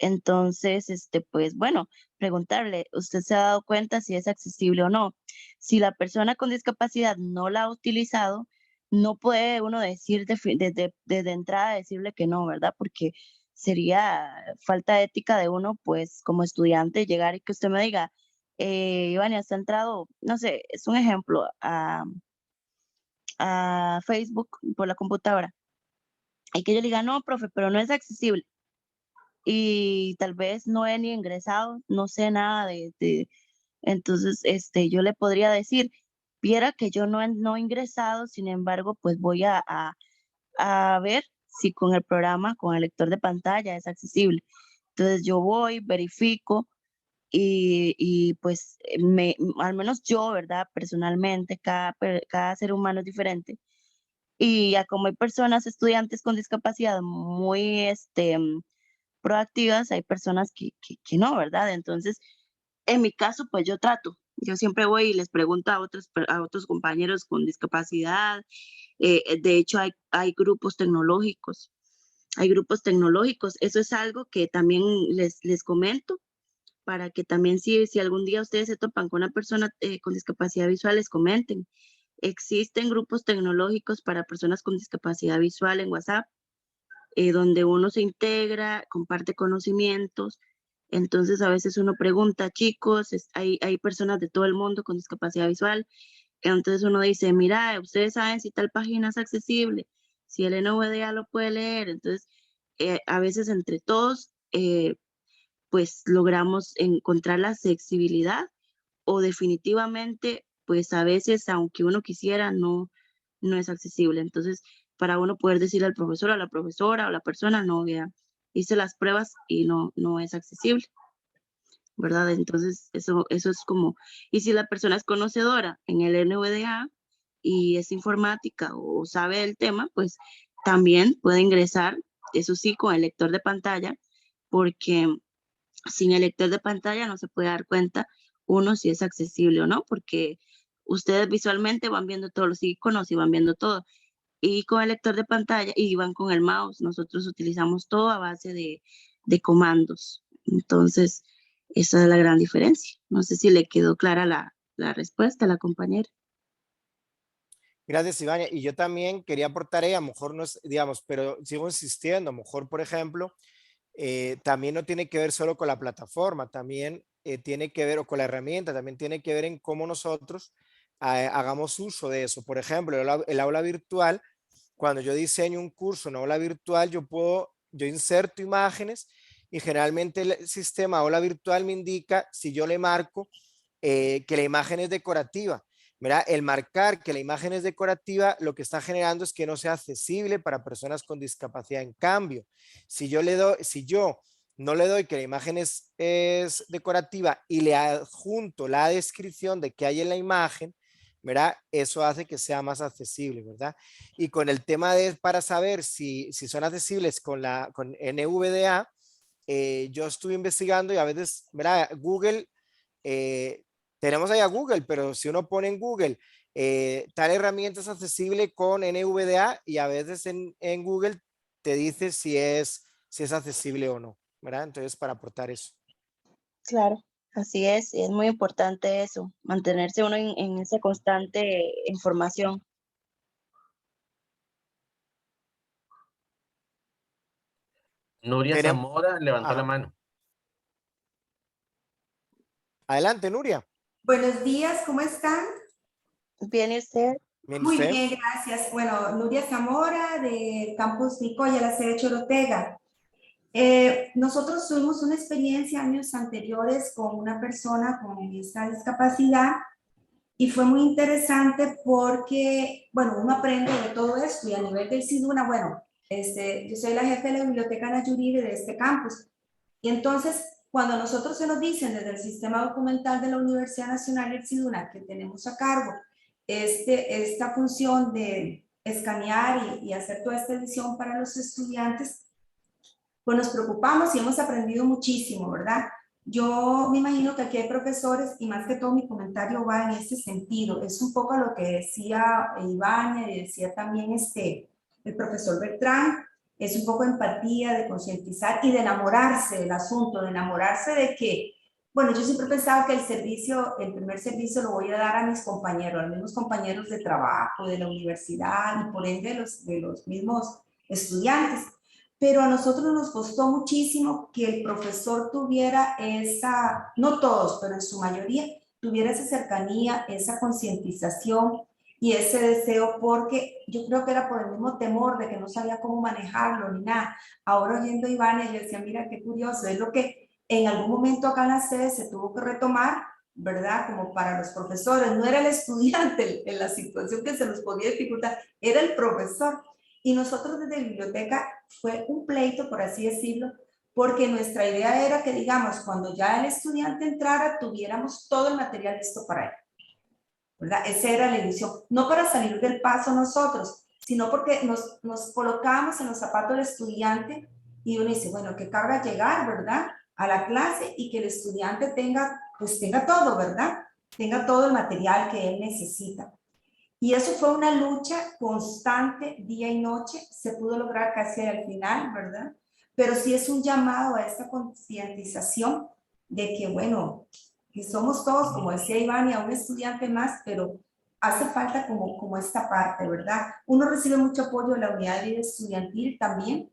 entonces, pues bueno, preguntarle, ¿usted se ha dado cuenta si es accesible o no? Si la persona con discapacidad no la ha utilizado, no puede uno decir desde entrada decirle que no, ¿verdad? Porque sería falta de ética de uno, pues como estudiante, llegar y que usted me diga, Ivania, ¿has entrado, no sé, es un ejemplo, a Facebook por la computadora? Y que yo le diga, no, profe, pero no es accesible y tal vez no he ni ingresado, no sé nada entonces, yo le podría decir, viera que yo no he ingresado, sin embargo, pues voy a ver si con el programa, con el lector de pantalla es accesible. Entonces yo voy, verifico y pues al menos yo, ¿verdad? Personalmente, cada ser humano es diferente. Y ya como hay personas, estudiantes con discapacidad muy, proactivas, hay personas que no, ¿verdad? Entonces, en mi caso, pues yo siempre voy y les pregunto a otros compañeros con discapacidad. De hecho, hay grupos tecnológicos. Eso es algo que también les comento para que también si algún día ustedes se topan con una persona con discapacidad visual, les comenten. Existen grupos tecnológicos para personas con discapacidad visual en WhatsApp donde uno se integra, comparte conocimientos. Entonces a veces uno pregunta, chicos, hay personas de todo el mundo con discapacidad visual. Entonces uno dice, mira, ustedes saben si tal página es accesible. si el NVDA lo puede leer, entonces a veces entre todos pues logramos encontrar la accesibilidad o definitivamente pues a veces aunque uno quisiera no es accesible. Entonces para uno poder decirle al profesor, a la profesora o a la persona, no, vea, hice las pruebas y no es accesible, ¿verdad? Entonces eso es como, y si la persona es conocedora en el NVDA y es informática o sabe el tema, pues también puede ingresar, eso sí, con el lector de pantalla, porque sin el lector de pantalla no se puede dar cuenta uno si es accesible o no, porque ustedes visualmente van viendo todos los iconos y van viendo todo. Y con el lector de pantalla y van con el mouse, nosotros utilizamos todo a base de comandos. Entonces, esa es la gran diferencia. No sé si le quedó clara la respuesta a la compañera. Gracias, Ivania. Y yo también quería aportar ahí, a lo mejor no es, digamos, pero sigo insistiendo, a lo mejor, por ejemplo, también no tiene que ver solo con la plataforma, también tiene que ver, o con la herramienta, también tiene que ver en cómo nosotros hagamos uso de eso. Por ejemplo, el aula virtual, cuando yo diseño un curso en aula virtual, yo inserto imágenes y generalmente el sistema aula virtual me indica si yo le marco que la imagen es decorativa. Mira, el marcar que la imagen es decorativa lo que está generando es que no sea accesible para personas con discapacidad. En cambio, si yo no le doy que la imagen es decorativa y le adjunto la descripción de qué hay en la imagen, ¿verdad? Eso hace que sea más accesible, ¿verdad? Y con el tema de para saber si son accesibles con NVDA, yo estuve investigando y a veces, ¿verdad? Google, eh, tenemos ahí a Google, pero si uno pone en Google tal herramienta es accesible con NVDA y a veces en Google te dice si es accesible o no, ¿verdad? Entonces, para aportar eso. Claro, así es muy importante eso, mantenerse uno en esa constante información. Nuria Tenemos, Zamora levantó la ajá. mano. Adelante, Nuria. Buenos días, ¿cómo están? ¿Viene usted? Bien, Muy usted. bien, gracias. Bueno, Nuria Zamora del campus Nicoya, la sede Chorotega. Nosotros tuvimos una experiencia años anteriores con una persona con esta discapacidad y fue muy interesante porque, bueno, uno aprende de todo esto y a nivel del SIDUNA, bueno, yo soy la jefe de la biblioteca Nayuriri de este campus. Y entonces, cuando a nosotros se nos dicen desde el sistema documental de la Universidad Nacional del SIDUNA que tenemos a cargo esta función de escanear y hacer toda esta edición para los estudiantes, pues nos preocupamos y hemos aprendido muchísimo, ¿verdad? Yo me imagino que aquí hay profesores y más que todo mi comentario va en ese sentido. Es un poco lo que decía Iván y decía también el profesor Bertrán, es un poco de empatía, de concientizar y de enamorarse del asunto, de enamorarse de que, bueno, yo siempre he pensado que el primer servicio lo voy a dar a mis compañeros, a los mismos compañeros de trabajo, de la universidad y por ende de los mismos estudiantes. Pero a nosotros nos costó muchísimo que el profesor tuviera esa, no todos, pero en su mayoría, tuviera esa cercanía, esa concientización y ese deseo, porque yo creo que era por el mismo temor de que no sabía cómo manejarlo ni nada. Ahora oyendo a Iván, yo decía, mira qué curioso, es lo que en algún momento acá en la sede se tuvo que retomar, ¿verdad? Como para los profesores, no era el estudiante en la situación que se nos podía dificultar, era el profesor. Y nosotros desde biblioteca fue un pleito, por así decirlo, porque nuestra idea era que, digamos, cuando ya el estudiante entrara, tuviéramos todo el material listo para él, ¿verdad? Esa era la ilusión. No para salir del paso nosotros, sino porque nos colocábamos en los zapatos del estudiante y uno dice, bueno, qué carga llegar, ¿verdad? A la clase y que el estudiante tenga, pues tenga todo, ¿verdad? Tenga todo el material que él necesita. Y eso fue una lucha constante, día y noche, se pudo lograr casi al final, ¿verdad? Pero sí es un llamado a esta concientización de que, bueno, que somos todos, como decía Iván, y a un estudiante más, pero hace falta como esta parte, ¿verdad? Uno recibe mucho apoyo de la unidad de vida estudiantil también.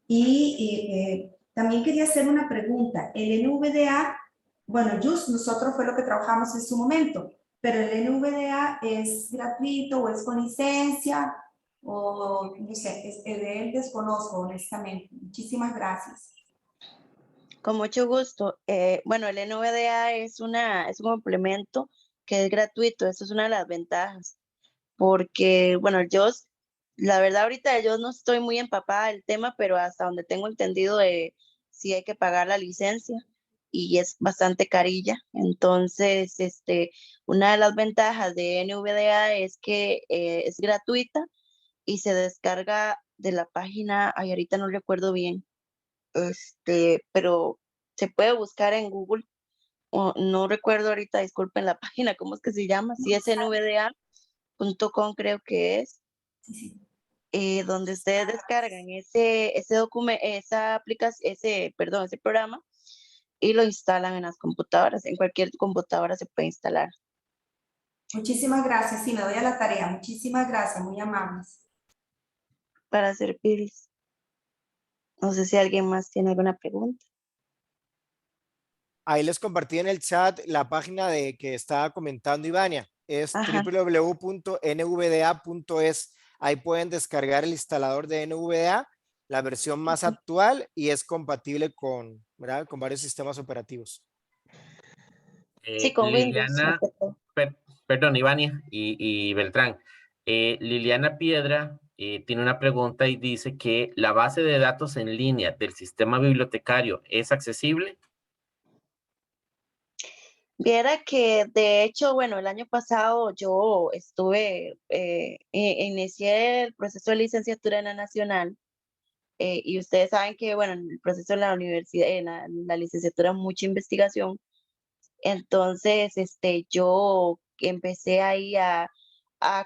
Y también quería hacer una pregunta. El NVDA, bueno, just nosotros fue lo que trabajamos en su momento, pero el NVDA es gratuito o es con licencia. o no sé, de él desconozco honestamente. Muchísimas gracias. Con mucho gusto. Bueno, el NVDA es un complemento que es gratuito. Eso es una de las ventajas. Porque, bueno, la verdad ahorita yo no estoy muy empapada del tema, pero hasta donde tengo entendido, sí hay que pagar la licencia y es bastante carilla. Entonces, una de las ventajas de NVDA es que es gratuita y se descarga de la página, ay, ahorita no recuerdo bien, pero se puede buscar en Google, o no recuerdo ahorita, disculpen la página, ¿cómo es que se llama? Si es nvda.com creo que es, Sí, sí. donde ustedes descargan ese documento, esa aplicación, ese programa y lo instalan en las computadoras. En cualquier computadora se puede instalar. Muchísimas gracias. Sí, me doy a la tarea. Muchísimas gracias, muy amables. Para servirles. No sé si alguien más tiene alguna pregunta. Ahí les compartí en el chat la página de que estaba comentando Ivania. Es Ajá. www.nvda.es. Ahí pueden descargar el instalador de NVDA, la versión más actual, y es compatible con, ¿verdad?, con varios sistemas operativos. Sí, con Windows. Liliana, perdón, Ivania y Beltrán. Liliana Piedra tiene una pregunta y dice que la base de datos en línea del sistema bibliotecario es accesible. Viera que de hecho, bueno, el año pasado yo inicié el proceso de licenciatura en la Nacional, y ustedes saben que, bueno, en el proceso de la universidad, en la licenciatura, mucha investigación. Entonces, yo empecé ahí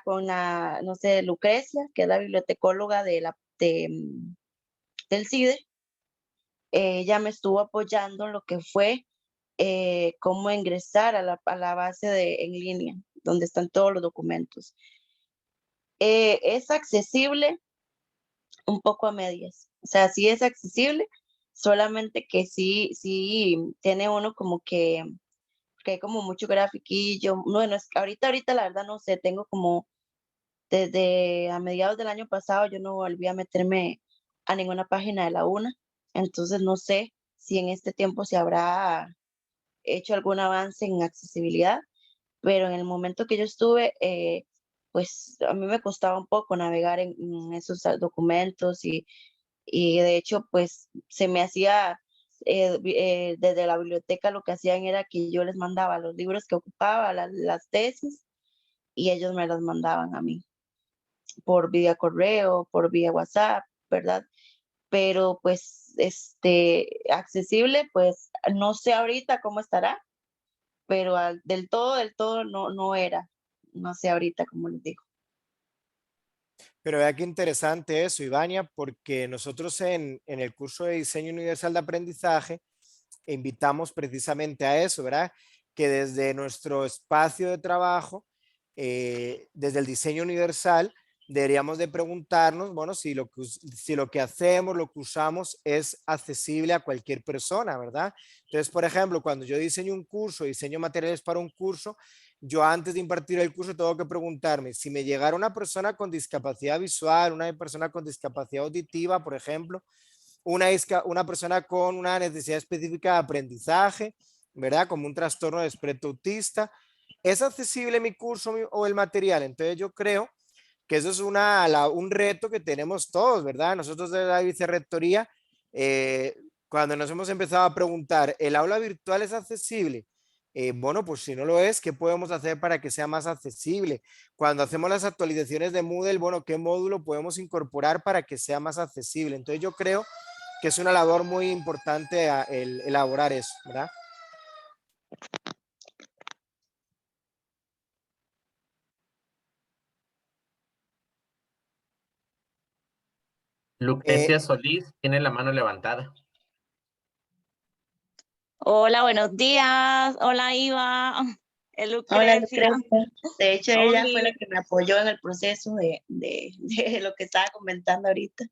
con no sé, Lucrecia, que es la bibliotecóloga del CIDE. Ella me estuvo apoyando en lo que fue cómo ingresar a la base en línea, donde están todos los documentos. Es accesible un poco a medias, o sea, sí es accesible, solamente que sí tiene uno como que hay como mucho grafiquillo. Bueno, ahorita la verdad no sé, tengo como desde a mediados del año pasado yo no volví a meterme a ninguna página de la UNA, entonces no sé si en este tiempo se habrá hecho algún avance en accesibilidad, pero en el momento que yo estuve, pues a mí me costaba un poco navegar en esos documentos y de hecho pues se me hacía, desde la biblioteca lo que hacían era que yo les mandaba los libros que ocupaba, las tesis, y ellos me las mandaban a mí por vía correo, por vía WhatsApp, ¿verdad? Pero pues accesible, pues no sé ahorita cómo estará, pero del todo no era. No sé ahorita cómo les digo. Pero vea qué interesante eso, Ivania, porque nosotros en el curso de Diseño Universal de Aprendizaje invitamos precisamente a eso, ¿verdad? Que desde nuestro espacio de trabajo, desde el diseño universal, deberíamos de preguntarnos, bueno, si lo que hacemos, lo que usamos es accesible a cualquier persona, ¿verdad? Entonces, por ejemplo, cuando yo diseño un curso, diseño materiales para un curso, yo antes de impartir el curso tengo que preguntarme si me llegara una persona con discapacidad visual, una persona con discapacidad auditiva, por ejemplo, una persona con una necesidad específica de aprendizaje, ¿verdad? Como un trastorno de espectro autista. ¿Es accesible mi curso o el material? Entonces yo creo que eso es un reto que tenemos todos, ¿verdad? Nosotros de la vicerrectoría, cuando nos hemos empezado a preguntar, ¿el aula virtual es accesible? Bueno, pues si no lo es, ¿qué podemos hacer para que sea más accesible? Cuando hacemos las actualizaciones de Moodle, bueno, ¿qué módulo podemos incorporar para que sea más accesible? Entonces yo creo que es una labor muy importante el elaborar eso, ¿verdad? Lucrecia Solís tiene la mano levantada. Hola, buenos días. Hola, Iva. Es Hola, Lucrecia. Lucrecia. De hecho, ella fue la Oli. que me apoyó en el proceso de lo que estaba comentando ahorita.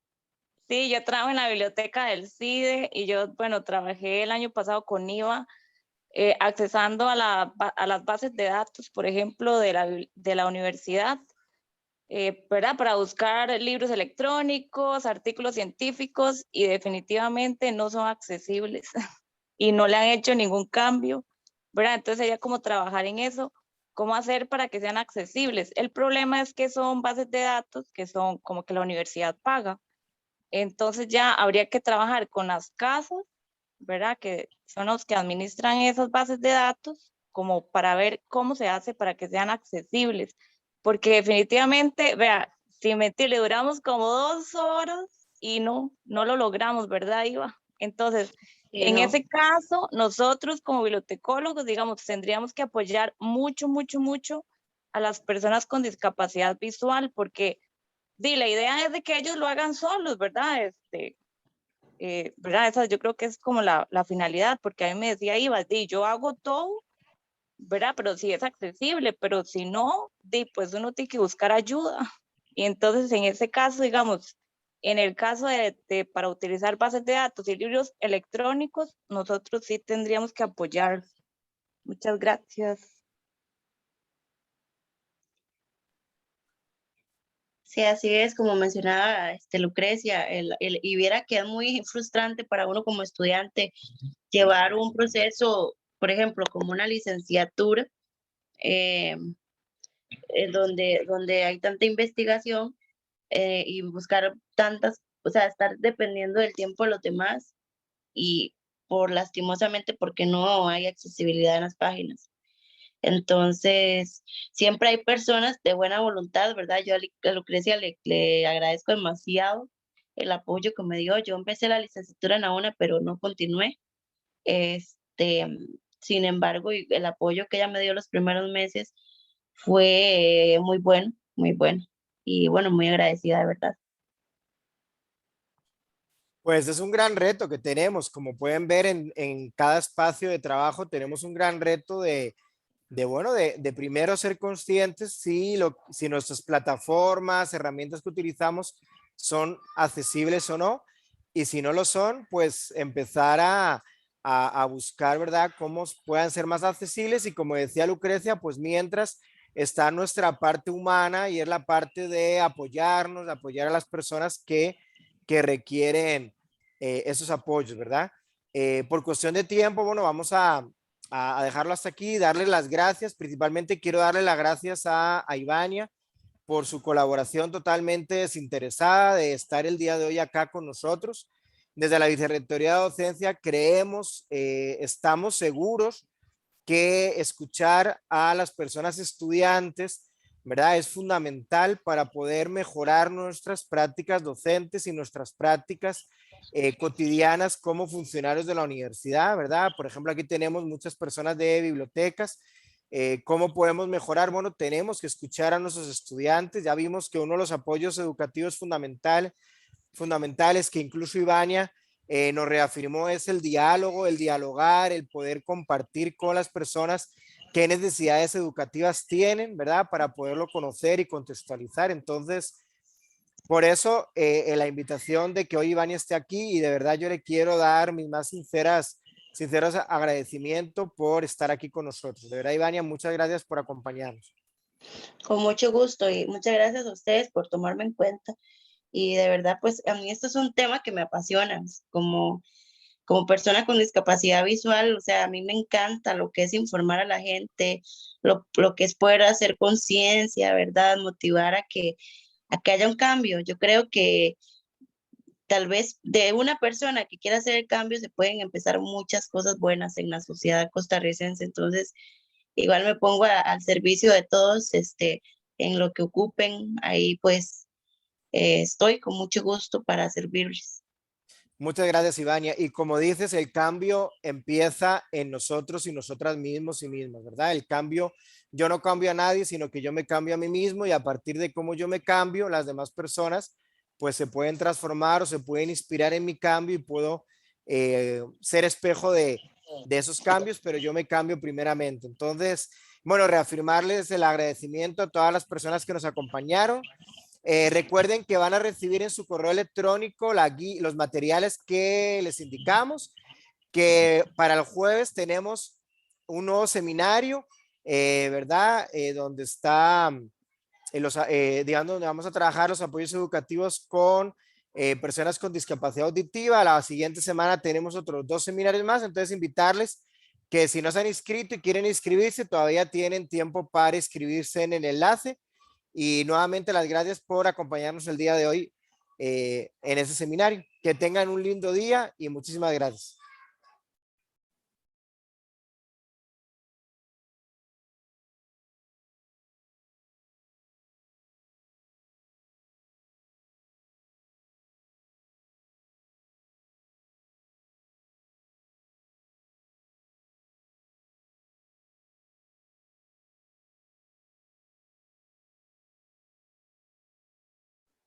Sí, yo trabajo en la biblioteca del CIDE y yo, bueno, trabajé el año pasado con Iva, accesando a las bases de datos, por ejemplo, de la universidad. ¿verdad? Para buscar libros electrónicos, artículos científicos y definitivamente no son accesibles y no le han hecho ningún cambio, ¿verdad? Entonces sería como trabajar en eso, cómo hacer para que sean accesibles. El problema es que son bases de datos que son como que la universidad paga. Entonces ya habría que trabajar con las casas, ¿verdad? Que son los que administran esas bases de datos, como para ver cómo se hace para que sean accesibles. Porque definitivamente, vea, sin mentir, le duramos como 2 horas y no lo logramos, ¿verdad, Iva? Entonces, en no. ese caso, nosotros como bibliotecólogos, digamos, tendríamos que apoyar mucho, mucho, mucho a las personas con discapacidad visual, porque la idea es de que ellos lo hagan solos, ¿verdad? ¿Verdad? Esa yo creo que es como la finalidad, porque a mí me decía Iva, yo hago todo, ¿verdad? Pero si es accesible, pero si no, pues uno tiene que buscar ayuda. Y entonces en ese caso, digamos, en el caso para utilizar bases de datos y libros electrónicos, nosotros sí tendríamos que apoyar. Muchas gracias. Sí, así es, como mencionaba Lucrecia, y viera que es muy frustrante para uno como estudiante llevar un proceso, por ejemplo, como una licenciatura, eh, donde hay tanta investigación y buscar tantas, o sea, estar dependiendo del tiempo de los demás y lastimosamente porque no hay accesibilidad en las páginas. Entonces, siempre hay personas de buena voluntad, ¿verdad? Yo a Lucrecia le agradezco demasiado el apoyo que me dio. Yo empecé la licenciatura en la UNA, pero no continué. Este, Sin embargo, y el apoyo que ella me dio los primeros meses fue muy bueno, muy bueno. Y bueno, muy agradecida, de verdad. Pues es un gran reto que tenemos, como pueden ver en cada espacio de trabajo, tenemos un gran reto de primero ser conscientes si nuestras plataformas, herramientas que utilizamos son accesibles o no, y si no lo son, pues empezar a buscar, ¿verdad?, cómo puedan ser más accesibles, y como decía Lucrecia, pues mientras está nuestra parte humana y es la parte de apoyarnos, de apoyar a las personas que requieren esos apoyos, ¿verdad? Por cuestión de tiempo, bueno, vamos a dejarlo hasta aquí, darle las gracias. Principalmente quiero darle las gracias a Ivania por su colaboración totalmente desinteresada de estar el día de hoy acá con nosotros. Desde la Vicerrectoría de Docencia creemos, estamos seguros que escuchar a las personas estudiantes, ¿verdad?, es fundamental para poder mejorar nuestras prácticas docentes y nuestras prácticas cotidianas como funcionarios de la universidad, ¿verdad? Por ejemplo, aquí tenemos muchas personas de bibliotecas. ¿Cómo podemos mejorar? Bueno, tenemos que escuchar a nuestros estudiantes. Ya vimos que uno de los apoyos educativos fundamentales que incluso Ivania nos reafirmó es el diálogo, el dialogar, el poder compartir con las personas qué necesidades educativas tienen, ¿verdad? Para poderlo conocer y contextualizar. Entonces, por eso la invitación de que hoy Ivania esté aquí, y de verdad yo le quiero dar mis más sinceros agradecimientos por estar aquí con nosotros. De verdad, Ivania, muchas gracias por acompañarnos. Con mucho gusto y muchas gracias a ustedes por tomarme en cuenta. Y de verdad, pues a mí esto es un tema que me apasiona, como persona con discapacidad visual, o sea, a mí me encanta lo que es informar a la gente, lo que es poder hacer conciencia, ¿verdad? Motivar a que haya un cambio. Yo creo que tal vez de una persona que quiera hacer el cambio se pueden empezar muchas cosas buenas en la sociedad costarricense. Entonces, igual me pongo al servicio de todos, en lo que ocupen, ahí pues estoy con mucho gusto para servirles. Muchas gracias, Ivania. Y como dices, el cambio empieza en nosotros y nosotras mismos y mismas, ¿verdad? El cambio, yo no cambio a nadie, sino que yo me cambio a mí mismo, y a partir de cómo yo me cambio, las demás personas pues se pueden transformar o se pueden inspirar en mi cambio, y puedo ser espejo de esos cambios, pero yo me cambio primeramente. Entonces, bueno, reafirmarles el agradecimiento a todas las personas que nos acompañaron. Recuerden que van a recibir en su correo electrónico los materiales que les indicamos, que para el jueves tenemos un nuevo seminario, ¿verdad? Donde está digamos, donde vamos a trabajar los apoyos educativos con personas con discapacidad auditiva. La siguiente semana tenemos otros 2 seminarios más, entonces invitarles que si no se han inscrito y quieren inscribirse, todavía tienen tiempo para inscribirse en el enlace. Y nuevamente las gracias por acompañarnos el día de hoy en ese seminario. Que tengan un lindo día y muchísimas gracias.